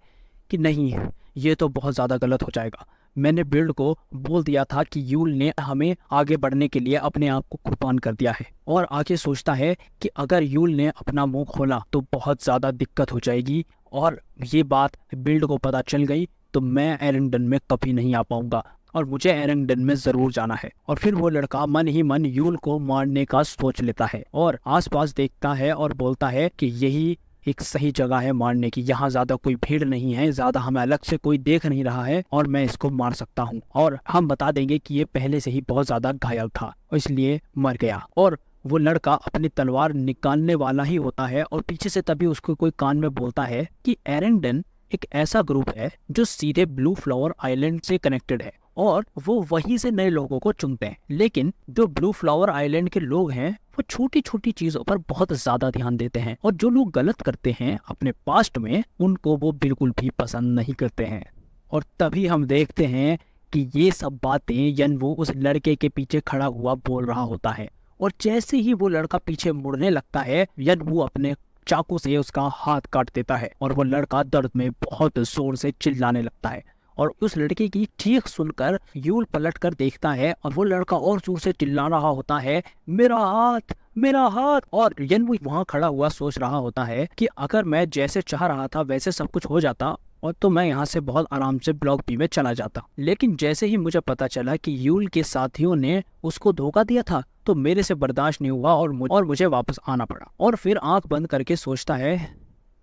कि नहीं ये तो बहुत ज्यादा गलत हो जाएगा, मैंने बिल्ड को बोल दिया था कि यूल ने हमें आगे बढ़ने के लिए अपने आप को कुर्बान कर दिया है। और आगे सोचता है कि अगर यूल ने अपना मुंह खोला तो बहुत ज्यादा दिक्कत हो जाएगी, और ये बात बिल्ड को पता चल गई तो मैं एरेंडन में कभी नहीं आ पाऊंगा, और मुझे एरेंडन में जरूर जाना है। और फिर वो लड़का मन ही मन यूल को मारने का सोच लेता है, और आसपास देखता है और बोलता है कि यही एक सही जगह है मारने की, यहाँ ज्यादा कोई भीड़ नहीं है, ज्यादा हमें अलग से कोई देख नहीं रहा है, और मैं इसको मार सकता हूँ। और हम बता देंगे कि ये पहले से ही बहुत ज्यादा घायल था इसलिए मर गया। और वो लड़का अपनी तलवार निकालने वाला ही होता है, और पीछे से तभी उसको कोई कान में बोलता है कि एरेंडन एक ऐसा ग्रुप है जो सीधे ब्लू फ्लावर आइलैंड से कनेक्टेड है, और वो वहीं से नए लोगों को चुनते हैं। लेकिन जो ब्लू फ्लावर आइलैंड के लोग हैं वो छोटी छोटी चीजों पर बहुत ज्यादा ध्यान देते हैं, और जो लोग गलत करते हैं अपने पास्ट में उनको वो बिल्कुल भी पसंद नहीं करते हैं। और तभी हम देखते हैं कि ये सब बातें यनवो उस लड़के के पीछे खड़ा हुआ बोल रहा होता है, और जैसे ही वो लड़का पीछे मुड़ने लगता है यनवो अपने चाकू से उसका हाथ काट देता है, और वो लड़का दर्द में बहुत जोर से चिल्लाने लगता है। और उस लड़के की चीख सुनकर यूल पलट कर देखता है, और वो लड़का और जोर से चिल्ला रहा होता है मेरा हाथ मेरा हाथ। और यनवो वहां खड़ा हुआ सोच रहा होता है कि अगर मैं जैसे चाह रहा था वैसे सब कुछ हो जाता और तो मैं यहाँ से बहुत आराम से ब्लॉक बी में चला जाता, लेकिन जैसे ही मुझे पता चला कि यूल के साथियों ने उसको धोखा दिया था तो मेरे से बर्दाश्त नहीं हुआ और मुझे वापस आना पड़ा। और फिर आंख बंद करके सोचता है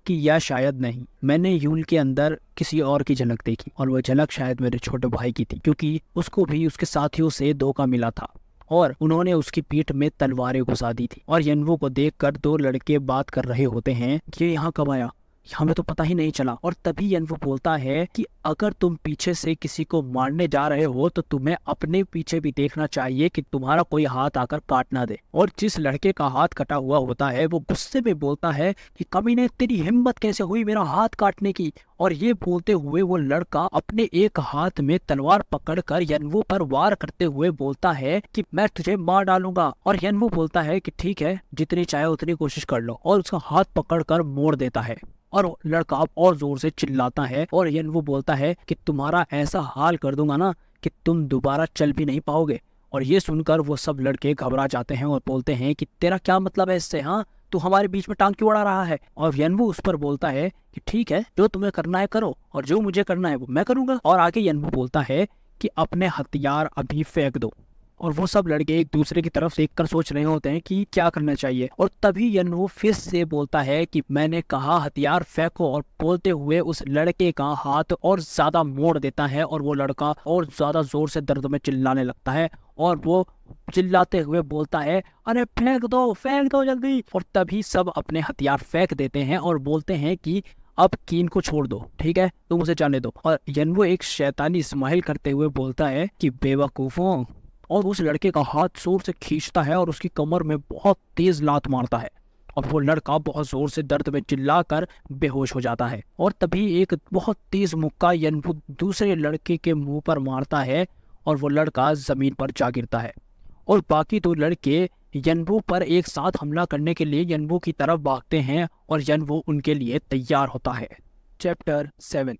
कि या शायद नहीं, मैंने यूल के अंदर किसी और की झलक देखी, और वो झलक शायद मेरे छोटे भाई की थी, क्योंकि उसको भी उसके साथियों से धोखा मिला था और उन्होंने उसकी पीठ में तलवारें घुसा दी थी। और यनवो को देखकर दो लड़के बात कर रहे होते हैं कि यहाँ कब आया, हमें तो पता ही नहीं चला। और तभी यनवो बोलता है कि अगर तुम पीछे से किसी को मारने जा रहे हो तो तुम्हें अपने पीछे भी देखना चाहिए कि तुम्हारा कोई हाथ आकर काट ना दे। और जिस लड़के का हाथ कटा हुआ होता है वो गुस्से में बोलता है कि कमीने तेरी हिम्मत कैसे हुई मेरा हाथ काटने की। और ये बोलते हुए वो लड़का अपने एक हाथ में तलवार पकड़कर यनवो पर वार करते हुए बोलता है कि मैं तुझे मार डालूंगा। और यनवो बोलता है कि ठीक है, जितनी चाहे उतनी कोशिश कर लो, और उसका हाथ पकड़कर मोड़ देता है। और लड़का और जोर से चिल्लाता है, और यनवो बोलता है कि तुम्हारा ऐसा हाल कर दूंगा ना कि तुम दोबारा चल भी नहीं पाओगे। और ये सुनकर वो सब लड़के घबरा जाते हैं और बोलते हैं कि तेरा क्या मतलब है इससे, हाँ तू हमारे बीच में टांग क्यों अड़ा रहा है। और यनवो उस पर बोलता है कि ठीक है, जो तुम्हें करना है करो, और जो मुझे करना है वो मैं करूंगा। और आगे यनवो बोलता है कि अपने हथियार अभी फेंक दो। और वो सब लड़के एक दूसरे की तरफ देखकर सोच रहे होते हैं कि क्या करना चाहिए। और तभी यनवो फिर से बोलता है कि मैंने कहा हथियार फेंको, और बोलते हुए उस लड़के का हाथ और ज्यादा मोड़ देता है, और वो लड़का और ज्यादा जोर से दर्द में चिल्लाने लगता है, और वो चिल्लाते हुए बोलता है अरे फेंक दो जल्दी। और तभी सब अपने हथियार फेंक देते हैं और बोलते हैं कि अब कीन को छोड़ दो, ठीक है, तुम उसे जाने दो। और यनवो एक शैतानी स्माइल करते हुए बोलता है कि बेवकूफों, और उस लड़के का हाथ जोर से खींचता है और उसकी कमर में बहुत तेज लात मारता है, और वो लड़का बहुत जोर से दर्द में चिल्लाकर बेहोश हो जाता है। और तभी एक बहुत तेज मुक्का यनवो दूसरे लड़के के मुंह पर मारता है, और वो लड़का जमीन पर जा गिरता है। और बाकी दो लड़के यनवो पर एक साथ हमला करने के लिए यनवो की तरफ भागते हैं, और यनवो उनके लिए तैयार होता है। चैप्टर 7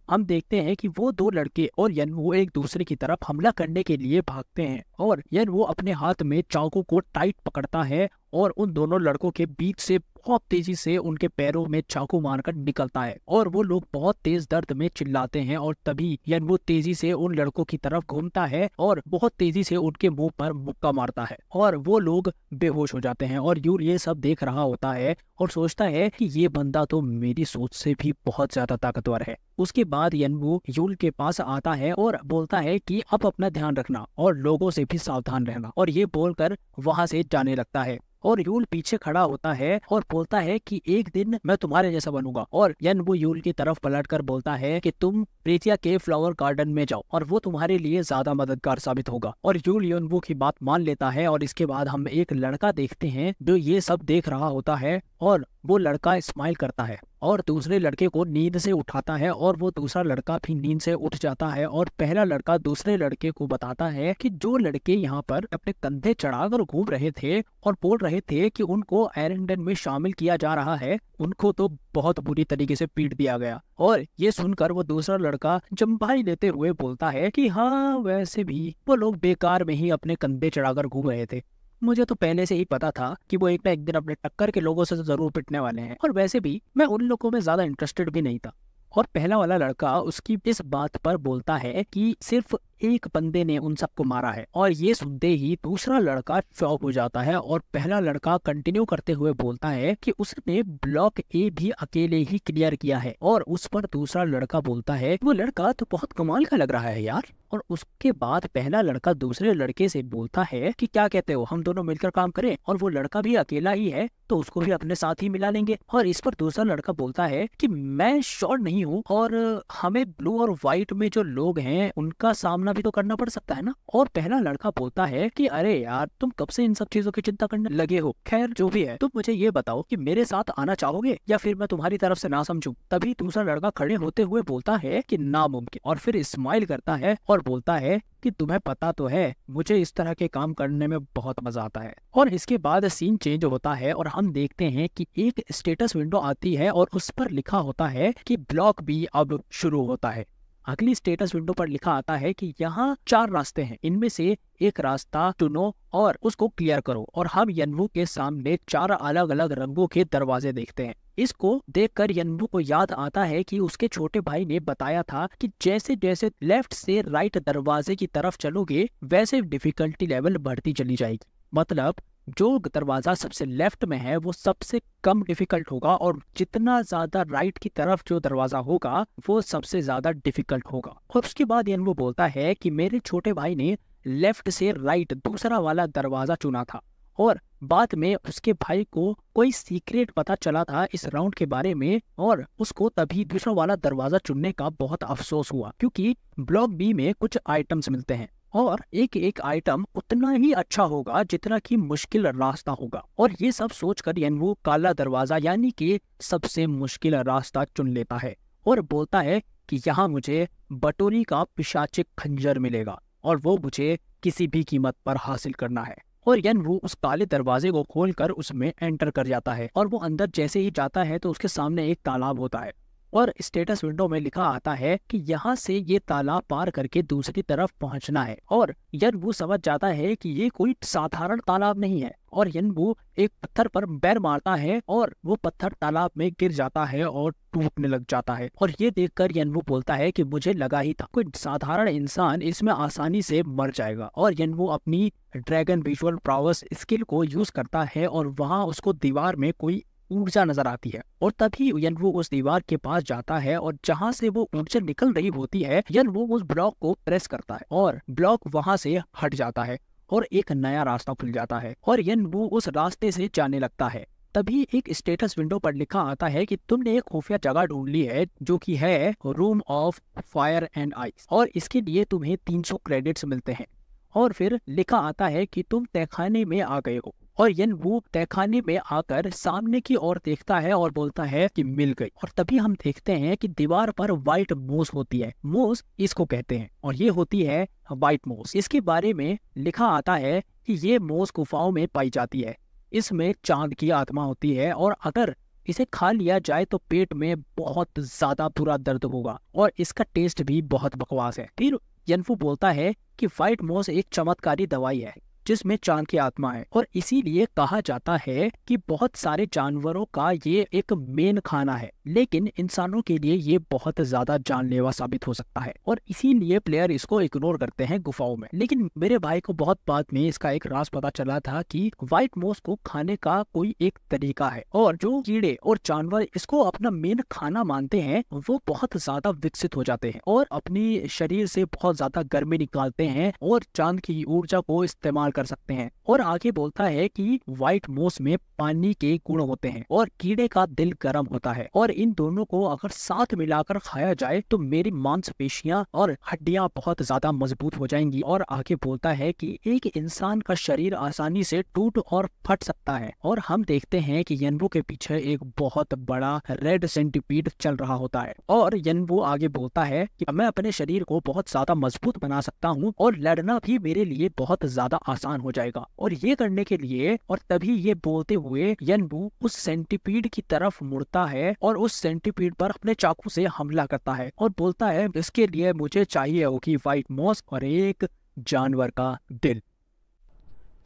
हम देखते हैं कि वो दो लड़के और यनवो एक दूसरे की तरफ हमला करने के लिए भागते हैं, और यनवो अपने हाथ में चाकू को टाइट पकड़ता है और उन दोनों लड़कों के बीच से बहुत तेजी से उनके पैरों में चाकू मारकर निकलता है और वो लोग बहुत तेज दर्द में चिल्लाते हैं। और तभी यनवू तेजी से उन लड़कों की तरफ घूमता है और बहुत तेजी से उनके मुंह पर मुक्का मारता है और वो लोग बेहोश हो जाते हैं। और यूल ये सब देख रहा होता है और सोचता है कि ये बंदा तो मेरी सोच से भी बहुत ज्यादा ताकतवर है। उसके बाद यनवू यूल के पास आता है और बोलता है कि अब अपना ध्यान रखना और लोगों से भी सावधान रहना, और ये बोलकर वहां से जाने लगता है। और यूल पीछे खड़ा होता है और बोलता है कि एक दिन मैं तुम्हारे जैसा बनूंगा। और यनवू यूल की तरफ पलटकर बोलता है कि तुम प्रीतिया के फ्लावर गार्डन में जाओ और वो तुम्हारे लिए ज्यादा मददगार साबित होगा। और यूल यनवू की बात मान लेता है। और इसके बाद हम एक लड़का देखते हैं जो ये सब देख रहा होता है और वो लड़का स्माइल करता है और दूसरे लड़के को नींद से उठाता है और वो दूसरा लड़का भी नींद से उठ जाता है। और पहला लड़का दूसरे लड़के को बताता है कि जो लड़के यहाँ पर अपने कंधे चढ़ाकर घूम रहे थे और बोल रहे थे कि उनको आयरन में शामिल किया जा रहा है, उनको तो बहुत बुरी तरीके से पीट दिया गया। और ये सुनकर वो दूसरा लड़का जम्भाई लेते हुए बोलता है कि हाँ, वैसे भी वो लोग बेकार में ही अपने कंधे चढ़ाकर घूम रहे थे। मुझे तो पहले से ही पता था कि वो एक ना एक दिन अपने टक्कर के लोगों से जरूर पिटने वाले हैं, और वैसे भी मैं उन लोगों में ज्यादा इंटरेस्टेड भी नहीं था। और पहला वाला लड़का उसकी इस बात पर बोलता है कि सिर्फ एक बंदे ने उन सबको मारा है। और ये सुनते ही दूसरा लड़का चौंक हो जाता है और पहला लड़का कंटिन्यू करते हुए बोलता है कि उसने ब्लॉक ए भी अकेले ही क्लियर किया है। और उस पर दूसरा लड़का बोलता है वो लड़का तो बहुत कमाल का लग रहा है यार। और उसके बाद पहला लड़का दूसरे लड़के से बोलता है कि क्या कहते हो, हम दोनों मिलकर काम करें, और वो लड़का भी अकेला ही है तो उसको भी अपने साथ ही मिला लेंगे। और इस पर दूसरा लड़का बोलता है कि मैं श्योर नहीं हूँ और हमें ब्लू और व्हाइट में जो लोग हैं उनका सामना भी तो करना पड़ सकता है ना। और पहला लड़का बोलता है कि अरे यार, तुम कब से इन सब चीजों की चिंता करने लगे हो, खैर जो भी है, तुम मुझे ये बताओ कि मेरे साथ आना चाहोगे या फिर मैं तुम्हारी तरफ से ना समझूं। तभी दूसरा लड़का खड़े होते हुए बोलता है कि नामुमकिन, और फिर स्माइल करता है और बोलता है कि तुम्हें पता तो है मुझे इस तरह के काम करने में बहुत मजा आता है। और इसके बाद सीन चेंज होता है और हम देखते हैं कि एक स्टेटस विंडो आती है और उस पर लिखा होता है कि ब्लॉक बी अब शुरू होता है। अगली स्टेटस विंडो पर लिखा आता है कि यहाँ 4 रास्ते हैं, इनमें से एक रास्ता चुनो और उसको क्लियर करो। और हम यनवू के सामने 4 अलग अलग रंगों के दरवाजे देखते हैं। इसको देखकर यनवू को याद आता है कि उसके छोटे भाई ने बताया था कि जैसे जैसे लेफ्ट से राइट दरवाजे की तरफ चलोगे वैसे डिफिकल्टी लेवल बढ़ती चली जाएगी। मतलब जो दरवाजा सबसे लेफ्ट में है वो सबसे कम डिफिकल्ट होगा और जितना ज्यादा राइट की तरफ जो दरवाजा होगा वो सबसे ज्यादा डिफिकल्ट होगा। और उसके बाद यनवू बोलता है कि मेरे छोटे भाई ने लेफ्ट से राइट दूसरा वाला दरवाजा चुना था और बाद में उसके भाई को कोई सीक्रेट पता चला था इस राउंड के बारे में और उसको तभी दूसरा वाला दरवाजा चुनने का बहुत अफसोस हुआ, क्योंकि ब्लॉक बी में कुछ आइटम्स मिलते हैं और एक एक आइटम उतना ही अच्छा होगा जितना कि मुश्किल रास्ता होगा। और ये सब सोचकर यनवू काला दरवाजा यानी कि सबसे मुश्किल रास्ता चुन लेता है और बोलता है कि यहाँ मुझे बटोरी का पिशाचिक खंजर मिलेगा और वो मुझे किसी भी कीमत पर हासिल करना है। और यनवू उस काले दरवाजे को खोलकर उसमें एंटर कर जाता है और वो अंदर जैसे ही जाता है तो उसके सामने एक तालाब होता है और स्टेटस विंडो में लिखा आता है कि यहाँ से ये तालाब पार करके दूसरी तरफ पहुंचना है। और यनवू समझ जाता है कि ये कोई साधारण तालाब नहीं है और यनवू एक पत्थर पर पैर मारता है और वो पत्थर तालाब में गिर जाता है और टूटने लग जाता है। और ये देखकर यनवू बोलता है कि मुझे लगा ही था कोई साधारण इंसान इसमें आसानी से मर जाएगा। और यनवू अपनी ड्रैगन विजुअल पावर्स स्किल को यूज करता है और वहाँ उसको दीवार में कोई ऊर्जा नजर आती है और तभी यनवू उस दीवार के पास जाता है और जहां से वो ऊर्जा निकल रही होती है यनवू उस ब्लॉक को प्रेस करता है और ब्लॉक वहां से हट जाता है और एक नया रास्ता खुल जाता है और यनवू उस रास्ते से जाने लगता है। तभी एक स्टेटस विंडो पर लिखा आता है कि तुमने एक खुफिया जगह ढूंढ ली है जो कि है room of fire and ice और इसके लिए तुम्हें 300 क्रेडिट्स मिलते हैं। और फिर लिखा आता है कि तुम तहखाने में आ गए हो और यनवू तहखाने में आकर सामने की ओर देखता है और बोलता है कि मिल गई। और तभी हम देखते हैं कि दीवार पर व्हाइट मोस होती है, मोस इसको कहते हैं और ये होती है व्हाइट मोस। इसके बारे में लिखा आता है कि ये मोस गुफाओं में पाई जाती है, इसमें चांद की आत्मा होती है और अगर इसे खा लिया जाए तो पेट में बहुत ज्यादा बुरा दर्द होगा और इसका टेस्ट भी बहुत बकवास है। फिर यनवू बोलता है कि व्हाइट मोस एक चमत्कारी दवाई है जिसमें चांद की आत्मा है, और इसीलिए कहा जाता है कि बहुत सारे जानवरों का ये एक मेन खाना है, लेकिन इंसानों के लिए ये बहुत ज्यादा जानलेवा साबित हो सकता है, और इसीलिए प्लेयर इसको इग्नोर करते हैं गुफाओं में। लेकिन मेरे भाई को बहुत बाद में इसका एक राज पता चला था कि व्हाइट मॉस को खाने का कोई एक तरीका है, और जो कीड़े और जानवर इसको अपना मेन खाना मानते हैं वो बहुत ज्यादा विकसित हो जाते हैं और अपनी शरीर से बहुत ज्यादा गर्मी निकालते हैं और चांद की ऊर्जा को इस्तेमाल कर सकते हैं। और आगे बोलता है कि व्हाइट मॉस में पानी के गुण होते हैं और कीड़े का दिल गर्म होता है, और इन दोनों को अगर साथ मिलाकर खाया जाए तो मेरी मांसपेशियां और हड्डियां बहुत ज्यादा मजबूत हो जाएंगी। और आगे बोलता है कि एक इंसान का शरीर आसानी से टूट और फट सकता है। और हम देखते हैं कि यनवू के पीछे एक बहुत बड़ा रेड सेंटीपीड चल रहा होता है, और यनवू आगे बोलता है कि मैं अपने शरीर को बहुत ज्यादा मजबूत बना सकता हूँ और लड़ना भी मेरे लिए बहुत ज्यादा आसान हो जाएगा। और ये करने के लिए, और तभी ये बोलते हुए यनवू उस सेंटीपीड की तरफ मुड़ता है और उस सेंटीपीड पर अपने चाकू से हमला करता है और बोलता है इसके लिए मुझे चाहिए होगी व्हाइट मॉस और एक जानवर का दिल।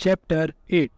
चैप्टर 8।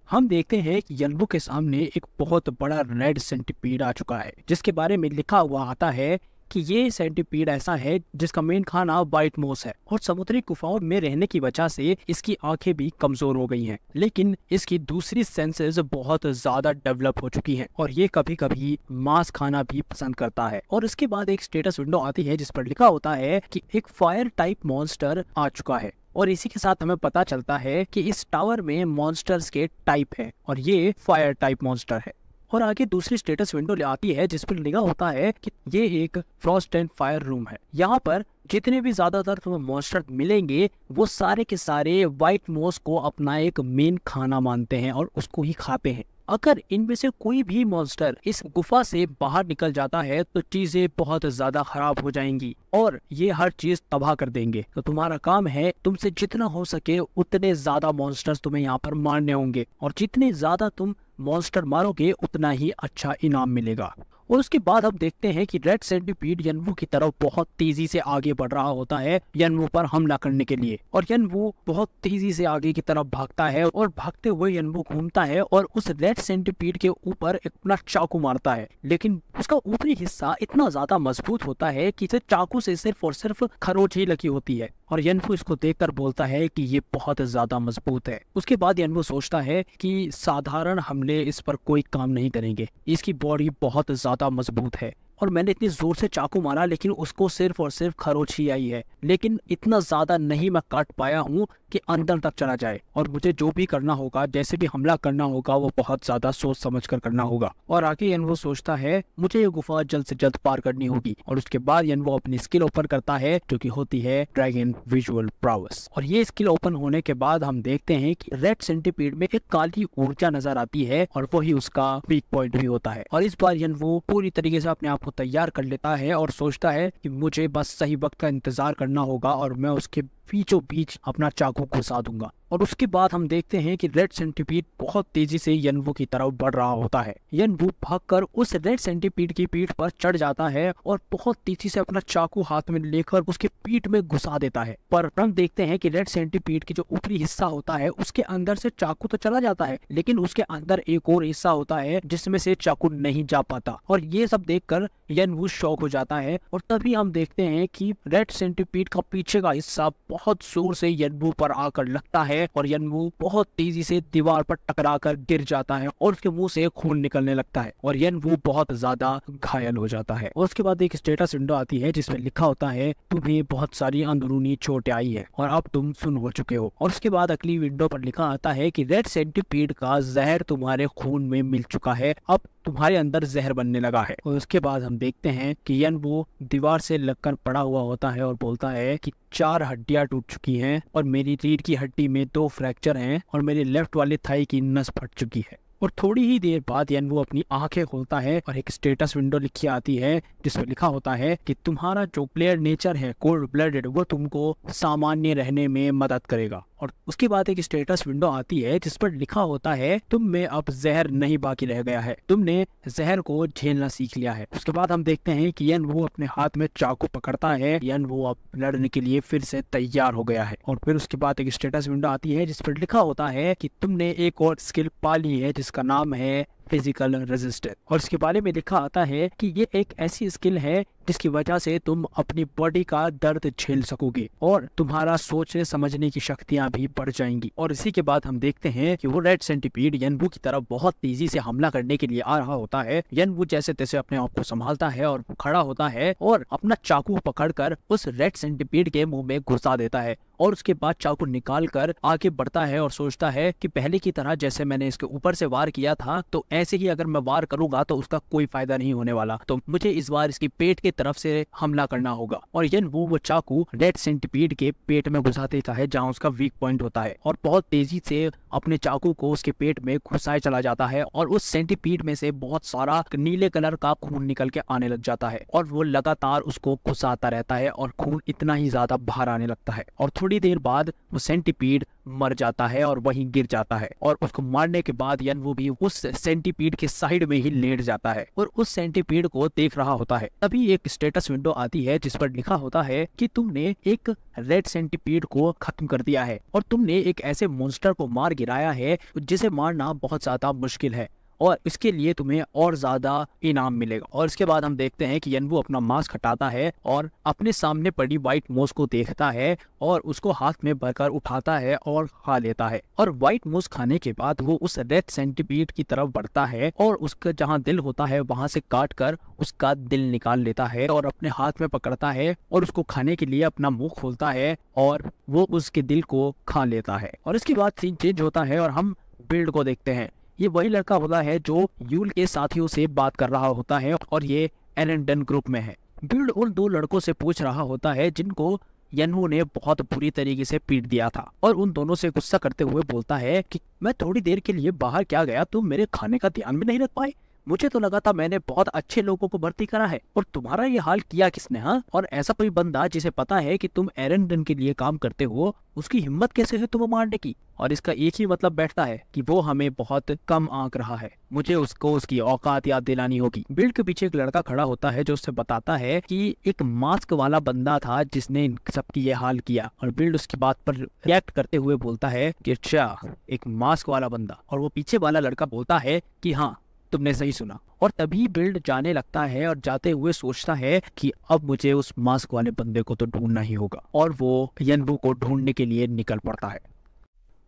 हम देखते हैं कि यनवू के सामने एक बहुत बड़ा रेड सेंटीपीड आ चुका है, जिसके बारे में लिखा हुआ आता है कि ये सेंटीपीड ऐसा है जिसका मेन खाना व्हाइट मॉस है, और समुद्री गुफाओं में रहने की वजह से इसकी आंखें भी कमजोर हो गई हैं, लेकिन इसकी दूसरी सेंसेस बहुत ज्यादा डेवलप हो चुकी हैं और ये कभी कभी मांस खाना भी पसंद करता है। और इसके बाद एक स्टेटस विंडो आती है जिस पर लिखा होता है कि एक फायर टाइप मॉन्स्टर आ चुका है, और इसी के साथ हमें पता चलता है कि इस टावर में मॉन्स्टर्स के टाइप है और ये फायर टाइप मॉन्स्टर है। और आगे दूसरी स्टेटस विंडो आती है जिस पर लिखा होता है कि ये एक फ्रॉस्ट एंड फायर रूम है। यहाँ पर जितने भी ज्यादातर तुम्हें मॉन्स्टर मिलेंगे वो सारे के सारे व्हाइट मॉस को अपना एक मेन खाना मानते हैं और उसको ही खाते हैं। अगर इनमें से कोई भी मॉन्स्टर इस गुफा से बाहर निकल जाता है तो चीजें बहुत ज्यादा खराब हो जाएंगी और ये हर चीज तबाह कर देंगे। तो तुम्हारा काम है तुमसे जितना हो सके उतने ज्यादा मॉन्स्टर्स तुम्हें यहाँ पर मारने होंगे, और जितने ज्यादा तुम मॉन्स्टर मारोगे उतना ही अच्छा इनाम मिलेगा। और उसके बाद हम देखते हैं कि रेड सेंटीपीड यनवू की तरफ बहुत तेजी से आगे बढ़ रहा होता है यनवू पर हमला करने के लिए, और यनवू बहुत तेजी से आगे की तरफ भागता है और भागते हुए यनवू घूमता है और उस रेड सेंटीपीड के ऊपर अपना चाकू मारता है, लेकिन उसका ऊपरी हिस्सा इतना ज्यादा मजबूत होता है कि इसे चाकू से सिर्फ और सिर्फ खरोच ही लगी होती है, और यनवू इसको देखकर बोलता है कि ये बहुत ज्यादा मजबूत है। उसके बाद यनवू सोचता है कि साधारण हमले इस पर कोई काम नहीं करेंगे, इसकी बॉडी बहुत ज्यादा मजबूत है और मैंने इतनी जोर से चाकू मारा लेकिन उसको सिर्फ और सिर्फ खरोच ही आई है, लेकिन इतना ज्यादा नहीं मैं काट पाया हूँ कि अंदर तक चला जाए, और मुझे जो भी करना होगा, जैसे भी हमला करना होगा वो बहुत ज्यादा सोच समझ कर करना होगा। और आगे यनवू सोचता है मुझे ये गुफा जल्द से जल्द पार करनी होगी, और उसके बाद यनवू अपनी स्किल ओपन करता है जो कि होती है ड्रैगन विजुअल प्रावस। और ये स्किल ओपन होने के बाद हम देखते हैं कि रेड सेंटीपीड में एक काली ऊर्जा नजर आती है और वही उसका वीक पॉइंट भी होता है। और इस बार यनवू पूरी तरीके से अपने आप को तैयार कर लेता है और सोचता है कि मुझे बस सही वक्त का इंतजार करना होगा और मैं उसके बीचों बीच अपना चाकू घुसा दूंगा। और उसके बाद हम देखते हैं कि रेड सेंटीपीड बहुत तेजी से यनवू की तरफ बढ़ रहा होता है। यनवू भागकर उस रेड सेंटीपीड की पीठ पर चढ़ जाता है और बहुत तेजी से अपना चाकू हाथ में लेकर उसके पीठ में घुसा देता है, पर हम देखते हैं कि रेड सेंटीपीड की जो ऊपरी हिस्सा होता है उसके अंदर से चाकू तो चला जाता है, लेकिन उसके अंदर एक और हिस्सा होता है जिसमें से चाकू नहीं जा पाता, और ये सब देखकर यनवू शॉक हो जाता है। और तभी हम देखते हैं कि रेड सेंटीपीड का पीछे का हिस्सा बहुत जोर से यनवू पर आकर लगता है और यनवू बहुत तेजी से दीवार पर टकराकर गिर जाता है और उसके मुंह से खून निकलने लगता है और यनवू बहुत ज्यादा घायल हो जाता है। और उसके बाद एक स्टेटस विंडो आती है जिसमें लिखा होता है तुम्हें बहुत सारी अंदरूनी चोटें आई है और अब तुम सुन हो चुके हो। और उसके बाद अगली विंडो पर लिखा आता है कि रेड सेंटीपीड का जहर तुम्हारे खून में मिल चुका है, अब तुम्हारे अंदर जहर बनने लगा है। और उसके बाद हम देखते हैं कि यनवू दीवार से लगकर पड़ा हुआ होता है और बोलता है कि 4 हड्डियां टूट चुकी हैं और मेरी रीढ़ की हड्डी में 2 फ्रैक्चर हैं और मेरे लेफ्ट वाले थाई की नस फट चुकी है। और थोड़ी ही देर बाद यनवू अपनी आंखें खोलता है और एक स्टेटस विंडो लिखी आती है जिसमें लिखा होता है कि तुम्हारा जो प्लेयर नेचर है कोल्ड ब्लडेड, वो तुमको सामान्य रहने में मदद करेगा। और उसके बाद एक स्टेटस विंडो आती है जिस पर लिखा होता है तुम में अब जहर नहीं बाकी रह गया है, तुमने जहर को झेलना सीख लिया है। उसके बाद हम देखते हैं कि यनवू अपने हाथ में चाकू पकड़ता है, यनवू अब लड़ने के लिए फिर से तैयार हो गया है। और फिर उसके बाद एक स्टेटस विंडो आती है जिस पर लिखा होता है कि तुमने एक और स्किल पा ली है जिसका नाम है फिजिकल रेजिस्टेंस। और इसके बारे में लिखा आता है कि ये एक ऐसी स्किल है जिसकी वजह से तुम अपनी बॉडी का दर्द झेल सकोगे और तुम्हारा सोचने समझने की शक्तियां भी बढ़ जाएंगी। और इसी के बाद हम देखते हैं कि वो रेड सेंटीपीड यनवू की तरफ बहुत तेजी से हमला करने के लिए आ रहा होता है। यनवू जैसे तैसे अपने आप को संभालता है और खड़ा होता है और अपना चाकू पकड़कर उस रेड सेंटीपीड के मुंह में घुसा देता है और उसके बाद चाकू निकाल कर आगे बढ़ता है और सोचता है कि पहले की तरह जैसे मैंने इसके ऊपर से वार किया था तो ऐसे ही अगर मैं वार करूंगा तो उसका कोई फायदा नहीं होने वाला, तो मुझे इस बार इसकी पेट की तरफ से हमला करना होगा। और यनवू वो चाकू रेड सेंटीपीड के पेट में घुसा देता है जहाँ उसका वीक पॉइंट होता है और बहुत तेजी से अपने चाकू को उसके पेट में घुसाए चला जाता है और उस सेंटीपीड में से बहुत सारा नीले कलर का खून निकल के आने लग जाता है और वो लगातार उसको घुसाता रहता है और खून इतना ही ज्यादा बाहर आने लगता है। और थोड़ी देर बाद वो सेंटीपीड मर जाता है और वहीं गिर जाता है और उसको मारने के बाद यनवू भी उस सेंटीपीड के साइड में ही लेट जाता है और उस सेंटीपीड को देख रहा होता है। तभी एक स्टेटस विंडो आती है जिस पर लिखा होता है कि तुमने एक रेड सेंटीपीड को खत्म कर दिया है और तुमने एक ऐसे मॉन्स्टर को मार गिराया है जिसे मारना बहुत ज्यादा मुश्किल है और इसके लिए तुम्हें और ज्यादा इनाम मिलेगा। और इसके बाद हम देखते हैं कि यनवू अपना मास्क हटाता है और अपने सामने पड़ी व्हाइट मोस को देखता है और उसको हाथ में भरकर उठाता है और खा लेता है। और व्हाइट मोस खाने के बाद वो उस रेड सेंटीपीड की तरफ बढ़ता है और उसका जहाँ दिल होता है वहां से काट कर उसका दिल निकाल लेता है और अपने हाथ में पकड़ता है और उसको खाने के लिए अपना मुंह खोलता है और वो उसके दिल को खा लेता है। और इसके बाद सीन चेंज होता है और हम बिल्ड को देखते हैं। ये वही लड़का होता है जो यूल के साथियों से बात कर रहा होता है और ये एरेंडन ग्रुप में है। बिल्ड उन दो लड़कों से पूछ रहा होता है जिनको यनवू ने बहुत बुरी तरीके से पीट दिया था और उन दोनों से गुस्सा करते हुए बोलता है कि मैं थोड़ी देर के लिए बाहर क्या गया, तुम मेरे खाने का ध्यान भी नहीं रख पाए। मुझे तो लगा था मैंने बहुत अच्छे लोगों को भर्ती करा है और तुम्हारा ये हाल किया किसने? हाँ, और ऐसा कोई बंदा जिसे पता है कि तुम एरेंडन के लिए काम करते हो, उसकी हिम्मत कैसे है तुम्हें मारने की? और इसका एक ही मतलब बैठता है कि वो हमें बहुत कम आंक रहा है, मुझे उसको उसकी औकात याद दिलानी होगी। बिल्ड के पीछे एक लड़का खड़ा होता है जो उससे बताता है कि एक मास्क वाला बंदा था जिसने इन सबकी ये हाल किया। और बिल्ड उसकी बात पर रिएक्ट करते हुए बोलता है कि अच्छा, एक मास्क वाला बंदा। और वो पीछे वाला लड़का बोलता है कि हाँ, तुमने सही सुना। और तभी बिल्ड जाने लगता है और जाते हुए सोचता है कि अब मुझे उस मास्क वाले बंदे को तो ढूंढना ही होगा और वो यनवू को ढूंढने के लिए निकल पड़ता है।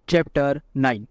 चैप्टर 9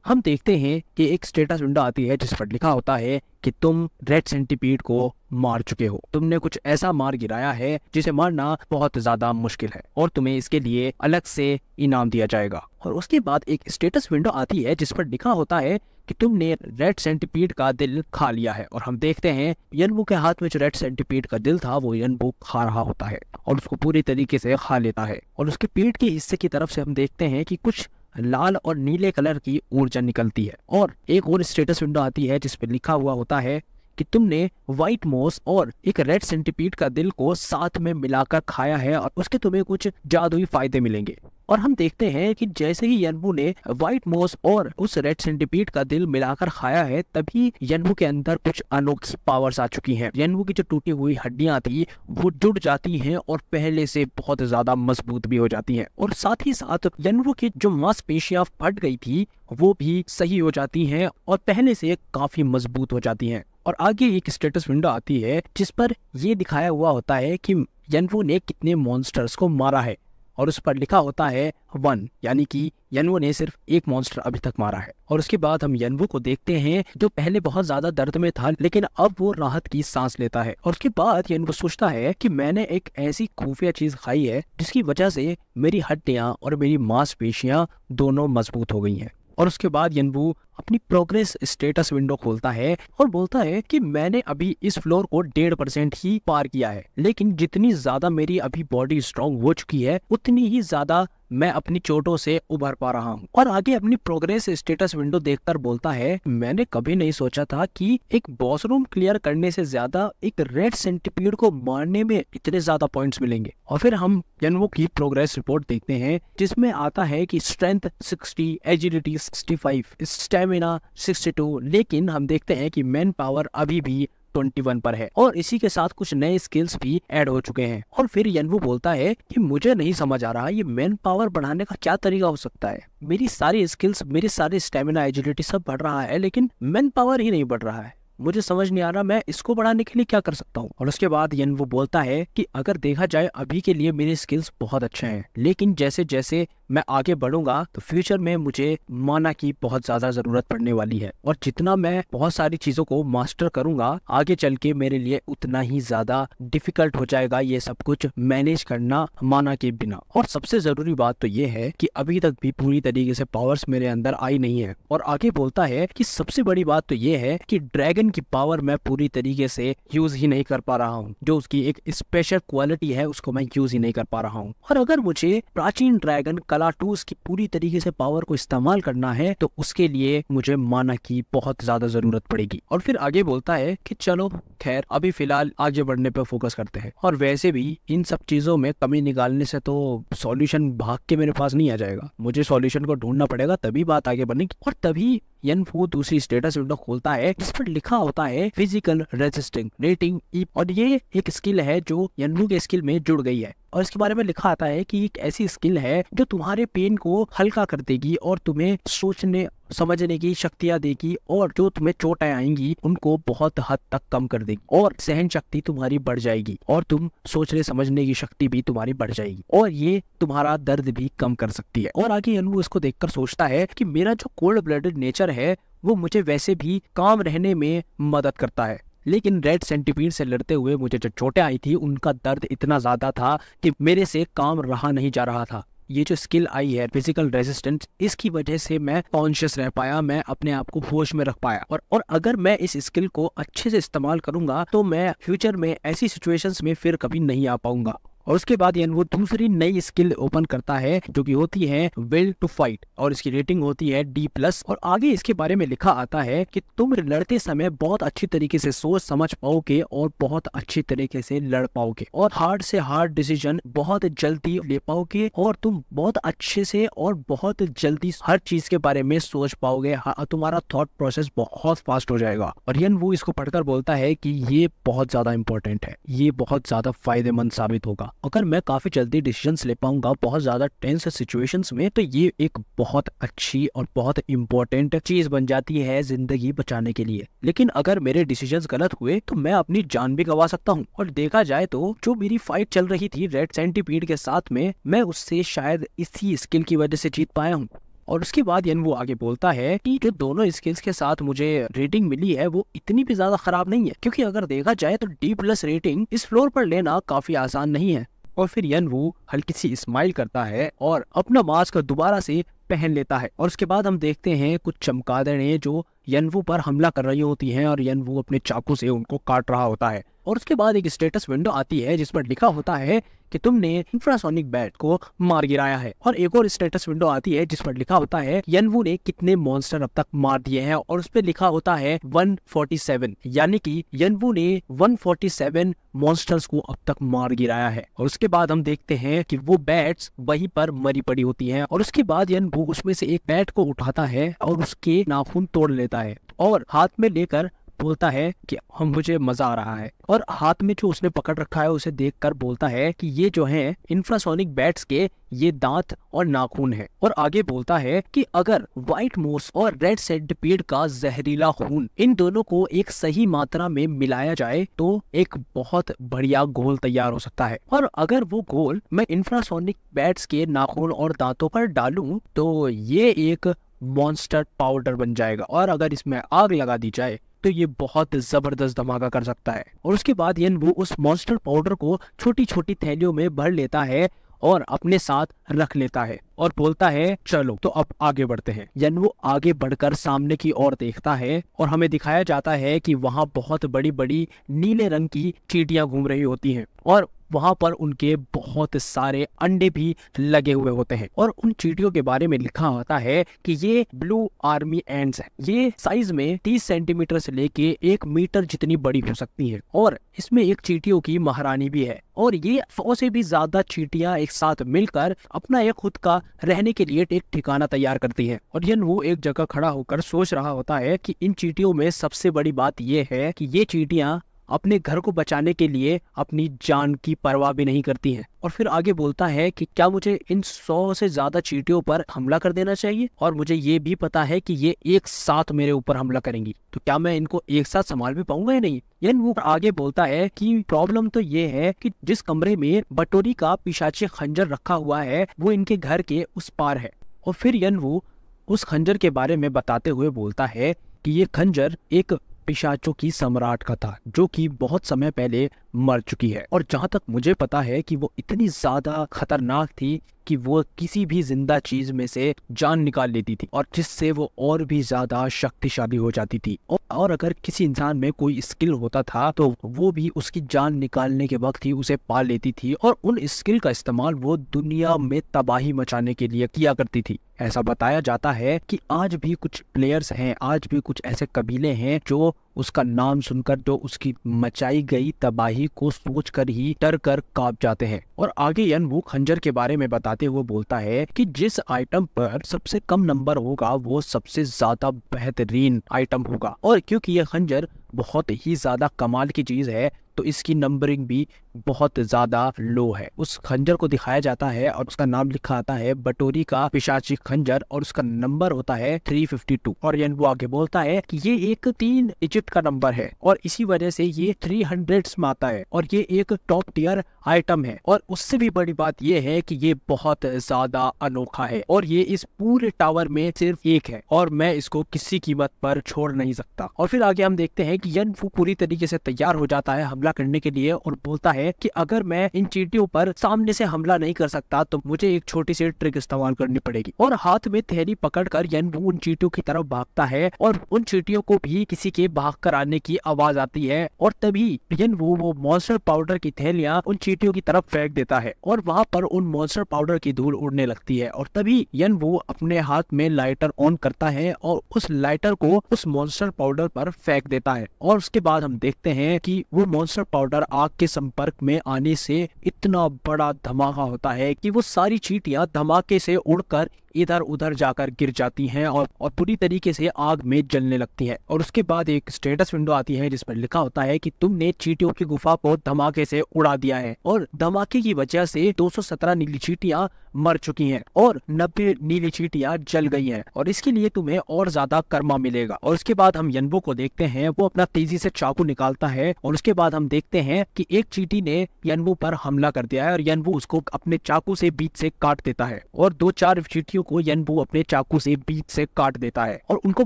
हम देखते हैं कि एक स्टेटस विंडो आती है जिस पर लिखा होता है कि तुम रेड सेंटीपीड को मार चुके हो, तुमने कुछ ऐसा मार गिराया है जिसे मारना बहुत ज्यादा मुश्किल है और तुम्हें इसके लिए अलग से इनाम दिया जाएगा। और उसके बाद एक स्टेटस विंडो आती है जिस पर लिखा होता है कि तुमने रेड सेंटीपीड का दिल खा लिया है। और हम देखते हैं यनवू के हाथ में जो रेड सेंटीपीड का दिल था वो यनवू खा रहा होता है और उसको पूरी तरीके से खा लेता है। और उसके पेट के हिस्से की तरफ से हम देखते हैं कि कुछ लाल और नीले कलर की ऊर्जा निकलती है। और एक और स्टेटस विंडो आती है जिस पर लिखा हुआ होता है कि तुमने व्हाइट मोस और एक रेड सेंटीपीड का दिल को साथ में मिलाकर खाया है और उसके तुम्हें कुछ जादुई फायदे मिलेंगे। और हम देखते हैं कि जैसे ही यनवू ने व्हाइट मोस और उस रेड सेंटीपीड का दिल मिलाकर खाया है तभी यनवू के अंदर कुछ अनोखी पावर्स आ चुकी हैं। यनवू की जो टूटी हुई हड्डियां थी वो जुड़ जाती हैं और पहले से बहुत ज्यादा मजबूत भी हो जाती हैं। और साथ ही साथ यनवू की जो मांसपेशियां फट गई थी वो भी सही हो जाती हैं और पहले से काफी मजबूत हो जाती हैं। और आगे एक स्टेटस विंडो आती है जिस पर ये दिखाया हुआ होता है कि यनवू ने कितने मॉन्स्टर्स को मारा है और उस पर लिखा होता है 1, यानी कि यनवू ने सिर्फ एक मॉन्स्टर अभी तक मारा है। और उसके बाद हम यनवू को देखते हैं जो पहले बहुत ज्यादा दर्द में था लेकिन अब वो राहत की सांस लेता है। और उसके बाद यनवू सोचता है कि मैंने एक ऐसी खुफिया चीज खाई है जिसकी वजह से मेरी हड्डियां और मेरी मांसपेशियां दोनों मजबूत हो गई हैं। और उसके बाद यनवू अपनी प्रोग्रेस स्टेटस विंडो खोलता है और बोलता है कि मैंने अभी इस फ्लोर को 1.5% ही पार किया है, लेकिन जितनी ज्यादा मेरी अभी बॉडी स्ट्रांग हो चुकी है उतनी ही ज्यादा मैं अपनी चोटों से उभर पा रहा हूँ। और आगे अपनी प्रोग्रेस स्टेटस विंडो देखकर बोलता है, मैंने कभी नहीं सोचा था कि एक बॉस रूम क्लियर करने से ज्यादा एक रेड सेंटीपीड को मारने में इतने ज्यादा पॉइंट्स मिलेंगे। और फिर हम यनवो की प्रोग्रेस रिपोर्ट देखते हैं जिसमें आता है कि स्ट्रेंथ 60, एजिलिटी 65, स्टेमिना 62, लेकिन हम देखते हैं कि मैन पावर अभी भी 21 पर है और इसी के साथ कुछ नए स्किल्स भी ऐड हो चुके हैं। और फिर यनवो बोलता है कि मुझे नहीं समझ आ रहा ये मैन पावर बढ़ाने का क्या तरीका हो सकता है। मेरी सारी स्किल्स, मेरी सारी स्टेमिना, एजिलिटी सब बढ़ रहा है, लेकिन मैन पावर ही नहीं बढ़ रहा है। मुझे समझ नहीं आ रहा मैं इसको बढ़ाने के लिए क्या कर सकता हूँ। और उसके बाद यनवो बोलता है कि अगर देखा जाए अभी के लिए मेरे स्किल्स बहुत अच्छे हैं, लेकिन जैसे जैसे मैं आगे बढ़ूंगा तो फ्यूचर में मुझे माना की बहुत ज्यादा जरूरत पड़ने वाली है और जितना मैं बहुत सारी चीजों को मास्टर करूंगा आगे चल के मेरे लिए उतना ही ज्यादा डिफिकल्ट हो जाएगा ये सब कुछ मैनेज करना माना के बिना। और सबसे जरूरी बात तो ये है कि अभी तक भी पूरी तरीके से पावर्स मेरे अंदर आई नहीं है। और आगे बोलता है कि सबसे बड़ी बात तो ये है कि ड्रैगन की पावर मैं पूरी तरीके से यूज ही नहीं कर पा रहा हूँ, जो उसकी एक स्पेशल क्वालिटी है उसको मैं यूज ही नहीं कर पा रहा हूँ। और अगर मुझे प्राचीन ड्रैगन कलाटूस की पूरी तरीके से पावर को इस्तेमाल करना है तो उसके लिए मुझे माना की बहुत ज्यादा जरूरत पड़ेगी। और फिर आगे बोलता है कि चलो खैर अभी फिलहाल आगे बढ़ने पे फोकस करते हैं। और वैसे भी इन सब चीजों में कमी निकालने से तो सॉल्यूशन भाग के मेरे पास नहीं आ जाएगा, मुझे सॉल्यूशन को ढूंढना पड़ेगा, तभी बात आगे बढ़ेगी। और तभी यनवो दूसरी स्टेटस विंडो खोलता है जिस पर लिखा होता है फिजिकल रेजिस्टिंग रेटिंग ई, और ये एक स्किल है जो यनवो के स्किल में जुड़ गई है। और इसके बारे में लिखा आता है कि एक ऐसी स्किल है जो तुम्हारे पेन को हल्का कर देगी और तुम्हें सोचने समझने की शक्तियां देगी और जो तुम्हें चोटें आएंगी उनको बहुत हद तक कम कर देगी और सहन शक्ति तुम्हारी बढ़ जाएगी और तुम सोचने समझने की शक्ति भी तुम्हारी बढ़ जाएगी और ये तुम्हारा दर्द भी कम कर सकती है। और आगे यनवो इसको देखकर सोचता है कि मेरा जो कोल्ड ब्लडेड नेचर है वो मुझे वैसे भी काम रहने में मदद करता है, लेकिन रेड सेंटीपीड से लड़ते हुए मुझे जो चोटें आई थी उनका दर्द इतना ज्यादा था कि मेरे से काम रहा नहीं जा रहा था। ये जो स्किल आई है फिजिकल रेजिस्टेंस, इसकी वजह से मैं कॉन्शियस रह पाया, मैं अपने आप को होश में रख पाया। और अगर मैं इस स्किल को अच्छे से इस्तेमाल करूंगा तो मैं फ्यूचर में ऐसी सिचुएशंस में फिर कभी नहीं आ पाऊंगा। और उसके बाद यनवो दूसरी नई स्किल ओपन करता है जो कि होती है विल टू फाइट और इसकी रेटिंग होती है D+। और आगे इसके बारे में लिखा आता है कि तुम लड़ते समय बहुत अच्छी तरीके से सोच समझ पाओगे और बहुत अच्छी तरीके से लड़ पाओगे और हार्ड से हार्ड डिसीजन बहुत जल्दी ले पाओगे और तुम बहुत अच्छे से और बहुत जल्दी हर चीज के बारे में सोच पाओगे। तुम्हारा थॉट प्रोसेस बहुत फास्ट हो जाएगा। और यनवो इसको पढ़कर बोलता है कि ये बहुत ज्यादा इंपॉर्टेंट है, ये बहुत ज्यादा फायदेमंद साबित होगा। अगर मैं काफी जल्दी डिसीजंस ले पाऊंगा बहुत ज्यादा टेंस सिचुएशंस में तो ये एक बहुत अच्छी और बहुत इंपॉर्टेंट चीज बन जाती है जिंदगी बचाने के लिए। लेकिन अगर मेरे डिसीजंस गलत हुए तो मैं अपनी जान भी गंवा सकता हूँ। और देखा जाए तो जो मेरी फाइट चल रही थी रेड सेंटीपीड के साथ में, मैं उससे शायद इसी स्किल की वजह से जीत पाया हूँ। और उसके बाद यनवो आगे बोलता है कि जो दोनों स्किल्स के साथ मुझे रेटिंग मिली है वो इतनी भी ज्यादा खराब नहीं है, क्योंकि अगर देखा जाए तो D+ रेटिंग इस फ्लोर पर लेना काफी आसान नहीं है। और फिर यनवो हल्की सी स्माइल करता है और अपना मास्क दोबारा से पहन लेता है। और उसके बाद हम देखते हैं कुछ चमगादड़ें जो यनवो पर हमला कर रही होती हैं और यनवो अपने चाकू से उनको काट रहा होता है। और उसके बाद एक स्टेटस विंडो आती है जिस पर लिखा होता है कि तुमने इंफ्रासोनिक बैट को मार गिराया है। और एक और स्टेटस विंडो आती है जिस पर लिखा होता है यनवो ने कितने मॉन्स्टर अब तक मार दिए हैं और उस पर लिखा होता है 147, यानी कि यनवो ने 147 मॉन्स्टर्स को अब तक मार गिराया है। और उसके बाद हम देखते हैं कि वो बैट्स वहीं पर मरी पड़ी होती हैं। और उसके बाद यनवो उसमें से एक बैट को उठाता है और उसके नाखून तोड़ लेता है और हाथ में लेकर बोलता है कि हम मुझे मजा आ रहा है। और हाथ में जो उसने पकड़ रखा है उसे देखकर बोलता है कि ये जो है इंफ्रासोनिक बैट्स के ये दांत और नाखून है। और आगे बोलता है कि अगर व्हाइट मोर्स और रेड सेंटीपीड का जहरीला खून इन दोनों को एक सही मात्रा में मिलाया जाए तो एक बहुत बढ़िया घोल तैयार हो सकता है। और अगर वो घोल मैं इंफ्रासोनिक बैट्स के नाखून और दांतों पर डालूं तो ये एक मॉन्स्टर पाउडर बन जाएगा और अगर इसमें आग लगा दी जाए तो ये बहुत जबरदस्त धमाका कर सकता है। और उसके बाद यनवो उस मॉन्स्टर पाउडर को छोटी छोटी थैलियों में भर लेता है और अपने साथ रख लेता है और बोलता है चलो तो अब आगे बढ़ते हैं। यनवो आगे बढ़कर सामने की ओर देखता है और हमें दिखाया जाता है कि वहाँ बहुत बड़ी बड़ी नीले रंग की चींटियां घूम रही होती हैं और वहां पर उनके बहुत सारे अंडे भी लगे हुए होते हैं और उन चींटियों के बारे में लिखा होता है कि ये ब्लू आर्मी एंट्स हैं। ये साइज में 30 सेंटीमीटर से लेके 1 मीटर जितनी बड़ी हो सकती हैं और इसमें एक चींटियों की महारानी भी है और ये 100 से भी ज्यादा चींटियां एक साथ मिलकर अपना एक खुद का रहने के लिए एक ठिकाना तैयार करती है। और यनवो एक जगह खड़ा होकर सोच रहा होता है कि इन चींटियों में सबसे बड़ी बात यह है कि ये चींटियां अपने घर को बचाने के लिए अपनी जान की परवाह भी नहीं करती हैं। और फिर आगे बोलता है कि क्या मुझे इन 100 से ज्यादा चींटियों पर हमला कर देना चाहिए, और मुझे ये भी पता है कि ये एक साथ मेरे ऊपर हमला करेंगी, तो क्या मैं इनको एक साथ संभाल भी पाऊंगा या नहीं। यनवो आगे बोलता है कि प्रॉब्लम तो ये है कि जिस कमरे में बटोरी का पिशाची खंजर रखा हुआ है वो इनके घर के उस पार है। और फिर यनवो उस खंजर के बारे में बताते हुए बोलता है कि ये खंजर एक पिशाचों की सम्राट का था जो कि बहुत समय पहले मर चुकी है, और जहां तक मुझे पता है कि वो इतनी ज्यादा खतरनाक थी कि वो किसी भी जिंदा चीज में से जान निकाल लेती थी और जिससे वो और भी ज्यादा शक्तिशाली हो जाती थी। और अगर किसी इंसान में कोई स्किल होता था तो वो भी उसकी जान निकालने के वक्त ही उसे पा लेती थी और उन स्किल का इस्तेमाल वो दुनिया में तबाही मचाने के लिए किया करती थी। ऐसा बताया जाता है कि आज भी कुछ प्लेयर्स हैं, आज भी कुछ ऐसे कबीले हैं जो उसका नाम सुनकर, जो उसकी मचाई गई तबाही को सोचकर ही डर कर कांप जाते हैं। और आगे यनवो खंजर के बारे में बताते हुए बोलता है कि जिस आइटम पर सबसे कम नंबर होगा वो सबसे ज्यादा बेहतरीन आइटम होगा, और क्योंकि यह खंजर बहुत ही ज्यादा कमाल की चीज है तो इसकी नंबरिंग भी बहुत ज्यादा लो है। उस खंजर को दिखाया जाता है और उसका नाम लिखा आता है बटोरी का पिशाची खंजर और उसका नंबर होता है 352। और यनवो आगे बोलता है कि ये एक 3 इजिप्ट का नंबर है और इसी वजह से ये 300 में आता है और ये एक टॉप टियर आइटम है। और उससे भी बड़ी बात ये है कि ये बहुत ज्यादा अनोखा है और ये इस पूरे टावर में सिर्फ एक है और मैं इसको किसी कीमत पर छोड़ नहीं सकता। और फिर आगे हम देखते हैं कि यनवो पूरी तरीके से तैयार हो जाता है हमला करने के लिए और बोलता है कि अगर मैं इन चींटियों पर सामने से हमला नहीं कर सकता तो मुझे एक छोटी सी ट्रिक इस्तेमाल करनी पड़ेगी। और हाथ में थैली पकड़कर यनवो उन चींटियों की तरफ भागता है और उन चींटियों को भी किसी के भाग कर आने की आवाज आती है और तभी यनवो वो मॉन्स्टर पाउडर की थैलियां उन चींटियों की तरफ फेंक देता है और वहां पर उन मॉन्स्टर पाउडर की धूल उड़ने लगती है। और तभी यनवो अपने हाथ में लाइटर ऑन करता है और उस लाइटर को उस मॉन्स्टर पाउडर पर फेंक देता है और उसके बाद हम देखते हैं कि वो मॉन्स्टर पाउडर आग के संपर्क में आने से इतना बड़ा धमाका होता है कि वो सारी चींटियां धमाके से उड़कर इधर उधर जाकर गिर जाती हैं और पूरी तरीके से आग में जलने लगती हैं। और उसके बाद एक स्टेटस विंडो आती है जिस पर लिखा होता है कि तुमने चींटियों की गुफा को धमाके से उड़ा दिया है और धमाके की वजह से 217 नीली चींटियां मर चुकी हैं और 90 नीली चींटियां जल गई हैं और इसके लिए तुम्हें और ज्यादा कर्मा मिलेगा। और उसके बाद हम यनवो को देखते हैं, वो अपना तेजी से चाकू निकालता है और उसके बाद हम देखते हैं कि एक चींटी ने यनवो पर हमला कर दिया है और यनवो उसको अपने चाकू से बीच से काट देता है और 2-4 चींटियों को यनवो अपने चाकू से बीच से काट देता है। और उनको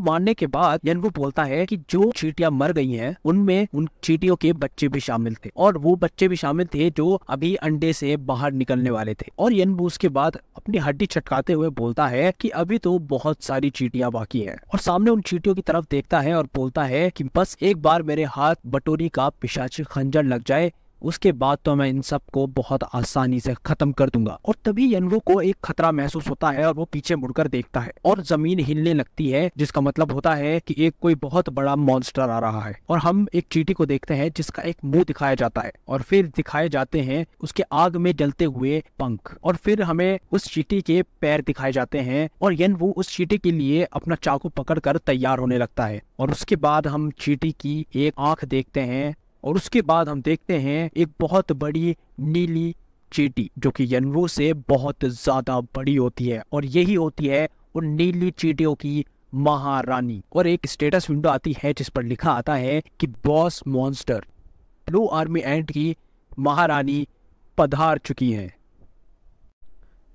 मारने के बाद यनवो बोलता है कि जो चींटियां मर गई हैं उनमें उन चींटियों के बच्चे भी शामिल थे और वो बच्चे भी शामिल थे जो अभी अंडे से बाहर निकलने वाले थे। और यनवो उसके बाद अपनी हड्डी चटकाते हुए बोलता है कि अभी तो बहुत सारी चींटियां बाकी हैं और सामने उन चींटियों की तरफ देखता है और बोलता है कि बस एक बार मेरे हाथ बटोरी का पिशाची खंजर लग जाए उसके बाद तो मैं इन सब को बहुत आसानी से खत्म कर दूंगा। और तभी यनवो को एक खतरा महसूस होता है और वो पीछे मुड़कर देखता है और जमीन हिलने लगती है जिसका मतलब होता है कि एक कोई बहुत बड़ा मॉन्स्टर आ रहा है। और हम एक चींटी को देखते हैं जिसका एक मुंह दिखाया जाता है और फिर दिखाए जाते हैं उसके आग में जलते हुए पंख और फिर हमें उस चींटी के पैर दिखाए जाते हैं और यनवो उस चींटी के लिए अपना चाकू पकड़कर तैयार होने लगता है। और उसके बाद हम चींटी की एक आंख देखते हैं और उसके बाद हम देखते हैं एक बहुत बड़ी नीली चींटी जो कि यनवो से बहुत ज्यादा बड़ी होती है और यही होती है उन नीली चींटियों की महारानी। और एक स्टेटस विंडो आती है जिस पर लिखा आता है कि बॉस मॉन्स्टर ब्लू आर्मी एंट की महारानी पधार चुकी है।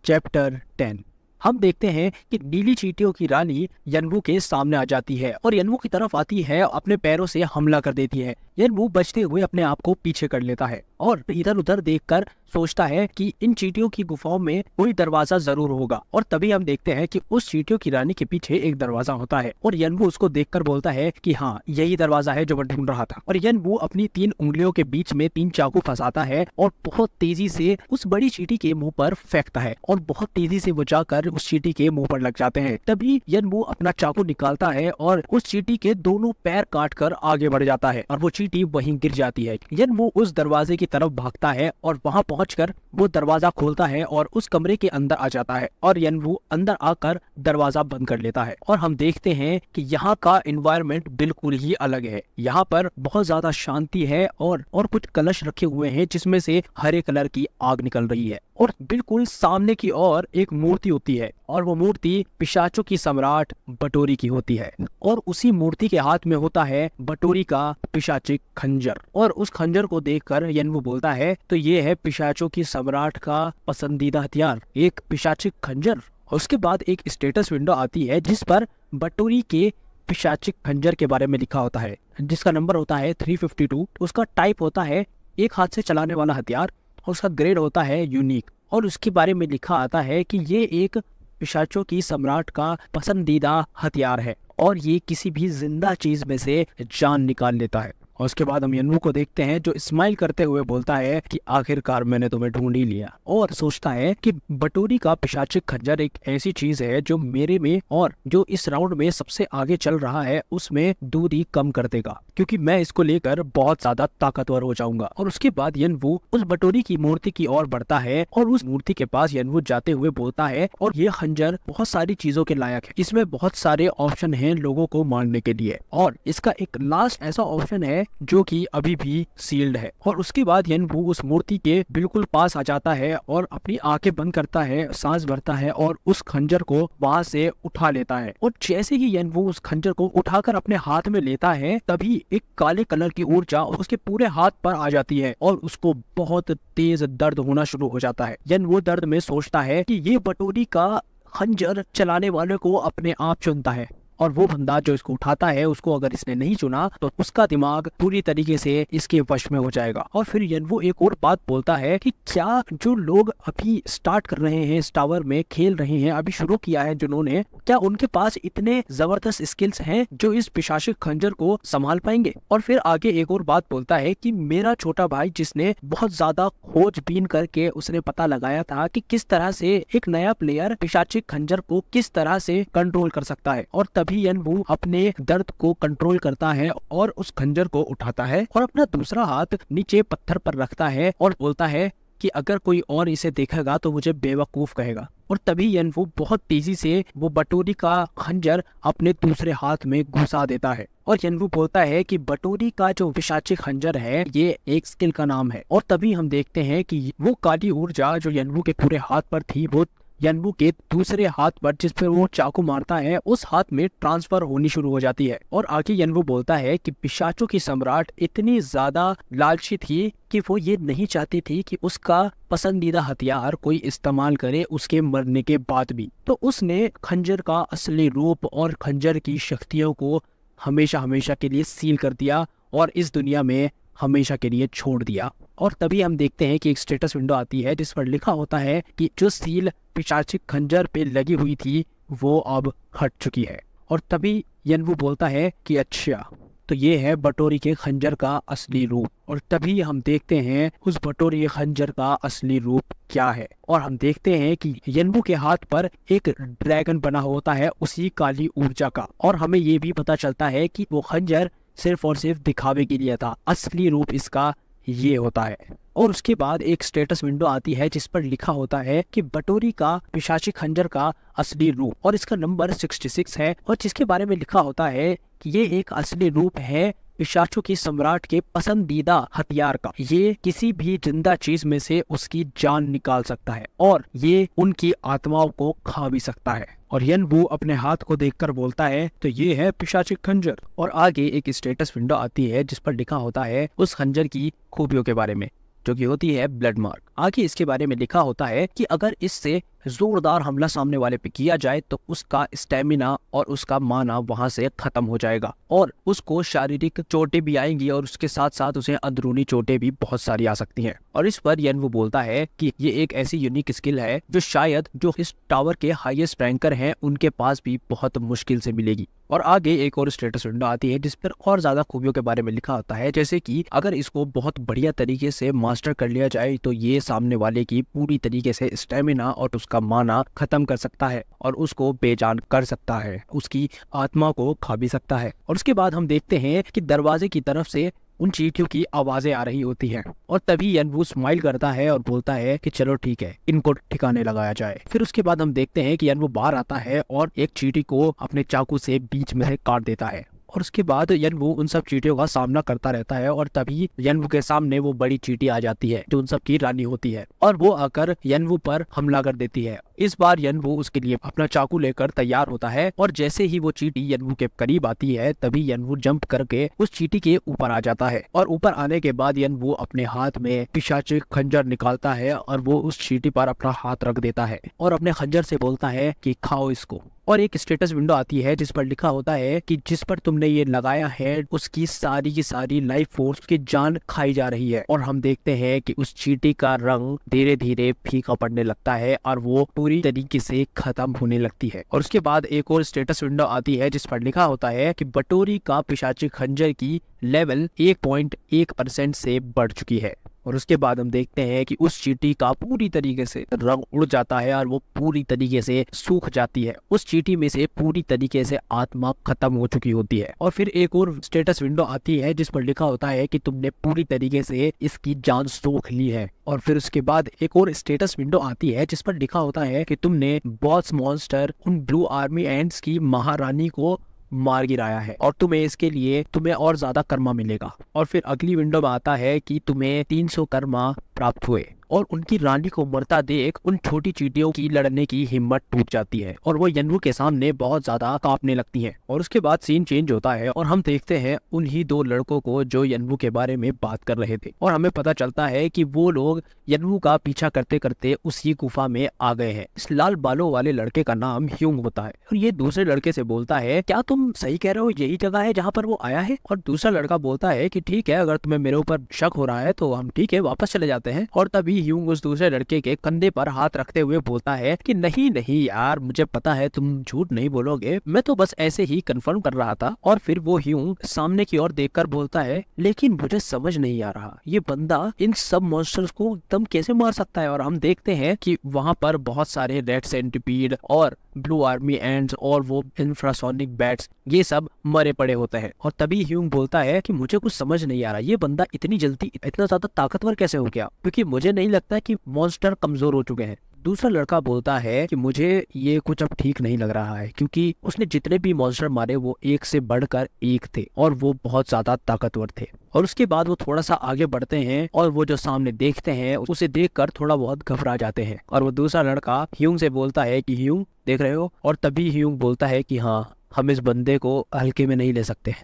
चैप्टर 10 हम देखते हैं कि नीली चींटियों की रानी यनवो के सामने आ जाती है और यनवो की तरफ आती है, अपने पैरों से हमला कर देती है। यनवो बचते हुए अपने आप को पीछे कर लेता है और इधर उधर देखकर सोचता है कि इन चींटियों की गुफाओं में कोई दरवाजा जरूर होगा। और तभी हम देखते हैं कि उस चींटियों की रानी के पीछे एक दरवाजा होता है और यनवू उसको देखकर बोलता है कि हाँ, यही दरवाजा है जो मैं ढूंढ रहा था। और यनवू अपनी 3 उंगलियों के बीच में 3 चाकू फंसाता है और बहुत तेजी से उस बड़ी चींटी के मुंह पर फेंकता है और बहुत तेजी से वो जाकर उस चींटी के मुंह पर लग जाते हैं। तभी यनवू अपना चाकू निकालता है और उस चींटी के दोनों पैर काट कर आगे बढ़ जाता है और वो चींटी वहीं गिर जाती है। यनवू उस दरवाजे की तरफ भागता है और वहां पहुंचकर वो दरवाजा खोलता है और उस कमरे के अंदर आ जाता है और यनवू अंदर आकर दरवाजा बंद कर लेता है। और हम देखते हैं कि यहाँ का एनवायरनमेंट बिल्कुल ही अलग है। यहाँ पर बहुत ज्यादा शांति है और कुछ कलश रखे हुए हैं जिसमें से हरे कलर की आग निकल रही है और बिल्कुल सामने की ओर एक मूर्ति होती है और वो मूर्ति पिशाचों की सम्राट बटोरी की होती है और उसी मूर्ति के हाथ में होता है बटोरी का पिशाचिक खंजर। और उस खंजर को देखकर यनवू बोलता है तो ये है पिशाचों की सम्राट का पसंदीदा हथियार, एक पिशाचिक खंजर। और उसके बाद एक स्टेटस विंडो आती है जिस पर बटोरी के पिशाचिक खंजर के बारे में लिखा होता है जिसका नंबर होता है 352। उसका टाइप होता है एक हाथ से चलाने वाला हथियार और उसका ग्रेड होता है यूनिक। और उसके बारे में लिखा आता है कि ये एक पिशाचों की सम्राट का पसंदीदा हथियार है और ये किसी भी जिंदा चीज में से जान निकाल लेता है। और उसके बाद हम यनवू को देखते हैं जो स्माइल करते हुए बोलता है कि आखिरकार मैंने तुम्हें ढूंढ ही लिया और सोचता है कि बटोरी का पिशाचिक खंजर एक ऐसी चीज है जो मेरे में और जो इस राउंड में सबसे आगे चल रहा है उसमें दूरी कम कर देगा क्योंकि मैं इसको लेकर बहुत ज्यादा ताकतवर हो जाऊंगा। और उसके बाद यनवू उस बटोरी की मूर्ति की ओर बढ़ता है और उस मूर्ति के पास यनवू जाते हुए बोलता है और ये खंजर बहुत सारी चीजों के लायक है, इसमें बहुत सारे ऑप्शन हैं लोगों को मारने के लिए और इसका एक लास्ट ऐसा ऑप्शन है जो कि अभी भी सील्ड है। और उसके बाद यनवू उस मूर्ति के बिल्कुल पास आ जाता है और अपनी आंखें बंद करता है, सांस भरता है और उस खंजर को वहां से उठा लेता है। और जैसे ही यनवू उस खंजर को उठाकर अपने हाथ में लेता है तभी एक काले कलर की ऊर्जा उसके पूरे हाथ पर आ जाती है और उसको बहुत तेज दर्द होना शुरू हो जाता है। यनवू दर्द में सोचता है कि ये बटोरी का खंजर चलाने वाले को अपने आप चुनता है और वो बंदा जो इसको उठाता है उसको अगर इसने नहीं चुना तो उसका दिमाग पूरी तरीके से इसके वश में हो जाएगा। और फिर यनवू एक और बात बोलता है कि क्या जो लोग अभी स्टार्ट कर रहे हैं इस टावर में खेल रहे हैं, अभी शुरू किया है जिन्होंने, क्या उनके पास इतने जबरदस्त स्किल्स हैं जो इस पिशाचिक खंजर को संभाल पाएंगे। और फिर आगे एक और बात बोलता है कि मेरा छोटा भाई जिसने बहुत ज्यादा खोजबीन करके उसने पता लगाया था कि किस तरह से एक नया प्लेयर पिशाचिक खंजर को किस तरह से कंट्रोल कर सकता है। और तभी यनवू अपने दर्द को कंट्रोल करता है और उस खंजर को उठाता है और अपना दूसरा हाथ नीचे पत्थर पर रखता है और बोलता है कि अगर कोई और इसे देखेगा तो मुझे बेवकूफ कहेगा। और तभी यनवू बहुत तेजी से वो बटोरी का खंजर अपने दूसरे हाथ में घुसा देता है और यनवू बोलता है कि बटोरी का जो पिशाचिक खंजर है ये एक स्किल का नाम है। और तभी हम देखते हैं कि वो काली ऊर्जा जो यनवू के पूरे हाथ पर थी वो यनवू के दूसरे हाथ पर जिस पर वो चाकू मारता है उस हाथ में ट्रांसफर होनी शुरू हो जाती है। और आगे यनवू बोलता है कि पिशाचों की सम्राट इतनी ज्यादा लालची थी कि वो ये नहीं चाहती थी कि उसका पसंदीदा हथियार कोई इस्तेमाल करे उसके मरने के बाद भी। तो उसने खंजर का असली रूप और खंजर की शक्तियों को हमेशा हमेशा के लिए सील कर दिया और इस दुनिया में हमेशा के लिए छोड़ दिया। और तभी हम देखते हैं कि एक स्टेटस विंडो आती है जिस पर लिखा होता है कि जो सील पिशाचिक खंजर पे लगी हुई थी वो अब हट चुकी है। और तभी यनवू बोलता है कि अच्छा तो ये है बटोरी के खंजर का असली रूप। और तभी हम देखते हैं उस बटोरी के खंजर का असली रूप क्या है और हम देखते हैं कि यनवू के हाथ पर एक ड्रैगन बना होता है उसी काली ऊर्जा का। और हमें ये भी पता चलता है कि वो खंजर सिर्फ और सिर्फ दिखावे के लिए था, असली रूप इसका ये होता है। और उसके बाद एक स्टेटस विंडो आती है जिस पर लिखा होता है कि बटोरी का पिशाचिक खंजर का असली रूप और इसका नंबर 66 है और जिसके बारे में लिखा होता है कि ये एक असली रूप है पिशाचों की सम्राट के पसंदीदा हथियार का। ये किसी भी जिंदा चीज में से उसकी जान निकाल सकता है और ये उनकी आत्माओं को खा भी सकता है। और यनवू अपने हाथ को देखकर बोलता है तो ये है पिशाचिक खंजर। और आगे एक स्टेटस विंडो आती है जिस पर लिखा होता है उस खंजर की खूबियों के बारे में जो कि होती है ब्लड मार्क। आगे इसके बारे में लिखा होता है कि अगर इससे जोरदार हमला सामने वाले पे किया जाए तो उसका स्टेमिना और उसका माना वहां से खत्म हो जाएगा और उसको शारीरिक चोटें भी आएंगी और उसके साथ साथ उसे अंदरूनी चोटें भी बहुत सारी आ सकती हैं। और इस पर यनवू बोलता है कि ये एक ऐसी यूनिक स्किल है जो शायद जो इस टावर के हाईएस्ट रैंकर हैं उनके पास भी बहुत मुश्किल से मिलेगी। और आगे एक और स्टेटस विंडो आती है जिस पर और ज्यादा खूबियों के बारे में लिखा होता है, जैसे कि अगर इसको बहुत बढ़िया तरीके से मास्टर कर लिया जाए तो ये सामने वाले की पूरी तरीके से स्टेमिना और उसका माना खत्म कर सकता है और उसको बेजान कर सकता है, उसकी आत्मा को खा भी सकता है। और उसके बाद हम देखते हैं कि दरवाजे की तरफ से उन चींटियों की आवाजें आ रही होती हैं और तभी यनवू स्माइल करता है और बोलता है कि चलो ठीक है, इनको ठिकाने लगाया जाए। फिर उसके बाद हम देखते हैं कि यनवू बाहर आता है और एक चींटी को अपने चाकू से बीच में से काट देता है और उसके बाद यनवू उन सब चींटियों का सामना करता रहता है और तभी यनवू के सामने वो बड़ी चींटी आ जाती है जो उन सब की रानी होती है और वो आकर यनवू पर हमला कर देती है। इस बार यनवू उसके लिए अपना चाकू लेकर तैयार होता है और जैसे ही वो चींटी यनवू के करीब आती है तभी यनवू जंप करके उस चींटी के ऊपर आ जाता है और ऊपर आने के बाद यनवू अपने हाथ में पिशाची खंजर निकालता है और वो उस चींटी पर अपना हाथ रख देता है और अपने खंजर से बोलता है कि खाओ इसको। और एक स्टेटस विंडो आती है जिस पर लिखा होता है कि जिस पर तुमने ये लगाया है उसकी सारी की सारी लाइफ फोर्स की जान खाई जा रही है। और हम देखते हैं कि उस चींटी का रंग धीरे धीरे फीका पड़ने लगता है और वो पूरी तरीके से खत्म होने लगती है। और उसके बाद एक और स्टेटस विंडो आती है जिस पर लिखा होता है कि बटोरी का पिशाची खंजर की लेवल 1.1% से बढ़ चुकी है। और उसके बाद हम देखते हैं कि उस चींटी का पूरी तरीके से रंग उड़ जाता है और वो पूरी तरीके से सूख जाती है। उस चींटी में से पूरी तरीके से आत्मा खत्म हो चुकी होती है। और फिर एक और स्टेटस विंडो आती है जिस पर लिखा होता है कि तुमने पूरी तरीके से इसकी जान सोख ली है। और फिर उसके बाद एक और स्टेटस विंडो आती है जिस पर लिखा होता है कि तुमने बॉस मॉन्स्टर उन ब्लू आर्मी एंड्स की महारानी को मार गिराया है और तुम्हें और ज्यादा कर्मा मिलेगा। और फिर अगली विंडो में आता है कि तुम्हें 300 कर्मा प्राप्त हुए और उनकी रानी को मरता देख उन छोटी चींटियों की लड़ने की हिम्मत टूट जाती है और वो यनवू के सामने बहुत ज्यादा कांपने लगती हैं। और उसके बाद सीन चेंज होता है और हम देखते हैं उन्हीं दो लड़कों को जो यनवू के बारे में बात कर रहे थे और हमें पता चलता है कि वो लोग यनवू का पीछा करते करते उसी गुफा में आ गए हैं। इस लाल बालों वाले लड़के का नाम ह्यूंग होता है और ये दूसरे लड़के से बोलता है क्या तुम सही कह रहे हो, यही जगह है जहाँ पर वो आया है। और दूसरा लड़का बोलता है कि ठीक है, अगर तुम्हें मेरे ऊपर शक हो रहा है तो हम ठीक है वापस चले जाते हैं। और तभी ह्यूंग उस दूसरे लड़के के कंधे पर हाथ रखते हुए बोलता है कि नहीं नहीं यार, मुझे पता है तुम झूठ नहीं बोलोगे, मैं तो बस ऐसे ही कंफर्म कर रहा था। और फिर वो ह्यूंग सामने की ओर देखकर बोलता है लेकिन मुझे समझ नहीं आ रहा ये बंदा इन सब मॉन्स्टर्स को एकदम कैसे मार सकता है। और हम देखते हैं कि वहाँ पर बहुत सारे रेड सेंटिपीड और ब्लू आर्मी एंड्स और वो इंफ्रासोनिक बैट्स ये सब मरे पड़े होते हैं। और तभी ह्यूंग बोलता है कि मुझे कुछ समझ नहीं आ रहा ये बंदा इतनी जल्दी इतना ज्यादा ताकतवर कैसे हो गया, क्योंकि मुझे नहीं लगता कि मॉन्स्टर कमजोर हो चुके हैं। दूसरा लड़का बोलता है कि मुझे ये कुछ अब ठीक नहीं लग रहा है क्योंकि उसने जितने भी मॉन्स्टर मारे वो एक से बढ़कर एक थे और वो बहुत ज्यादा ताकतवर थे। और उसके बाद वो थोड़ा सा आगे बढ़ते हैं और वो जो सामने देखते हैं उसे देखकर थोड़ा बहुत घबरा जाते हैं। और वो दूसरा लड़का ह्यूंग से बोलता है कि ह्यूंग देख रहे हो। और तभी ह्यूंग बोलता है कि हाँ, हम इस बंदे को हल्के में नहीं ले सकते।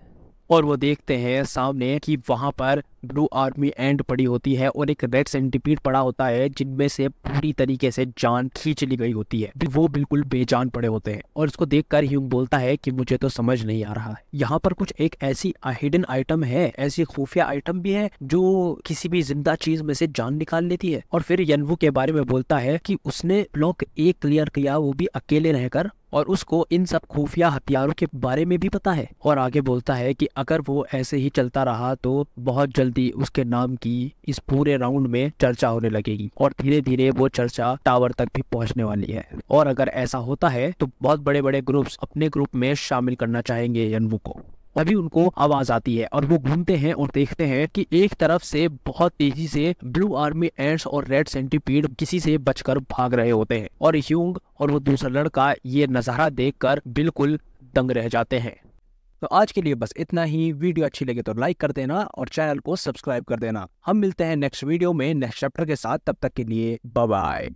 और वो देखते हैं सामने कि वहां पर ब्लू आर्मी एंड पड़ी होती है और एक रेड सेंटिपीड पड़ा होता है जिनमें से पूरी तरीके से जान खींच ली गई होती है, वो बिल्कुल बेजान पड़े होते हैं। और इसको देखकर ह्यूंग बोलता है कि मुझे तो समझ नहीं आ रहा है, यहाँ पर कुछ एक ऐसी हिडन आइटम है, ऐसी खुफिया आइटम भी है जो किसी भी जिंदा चीज में से जान निकाल लेती है। और फिर यनवू के बारे में बोलता है कि उसने ब्लॉक 1 क्लियर किया, वो भी अकेले रहकर, और उसको इन सब खुफिया हथियारों के बारे में भी पता है। और आगे बोलता है कि अगर वो ऐसे ही चलता रहा तो बहुत जल्दी उसके नाम की इस पूरे राउंड में चर्चा होने लगेगी और धीरे धीरे वो चर्चा टावर तक भी पहुंचने वाली है। और अगर ऐसा होता है तो बहुत बड़े बड़े ग्रुप्स अपने ग्रुप में शामिल करना चाहेंगे यनवू को। तभी उनको आवाज आती है और वो घूमते हैं और देखते हैं कि एक तरफ से बहुत तेजी से ब्लू आर्मी एंड्स और रेड सेंटिपीड किसी से बचकर भाग रहे होते हैं। और ह्यूंग और वो दूसरा लड़का ये नजारा देखकर बिल्कुल दंग रह जाते हैं। तो आज के लिए बस इतना ही। वीडियो अच्छी लगे तो लाइक कर देना और चैनल को सब्सक्राइब कर देना। हम मिलते हैं नेक्स्ट वीडियो में नेक्स्ट चैप्टर के साथ। तब तक के लिए बाय बाय।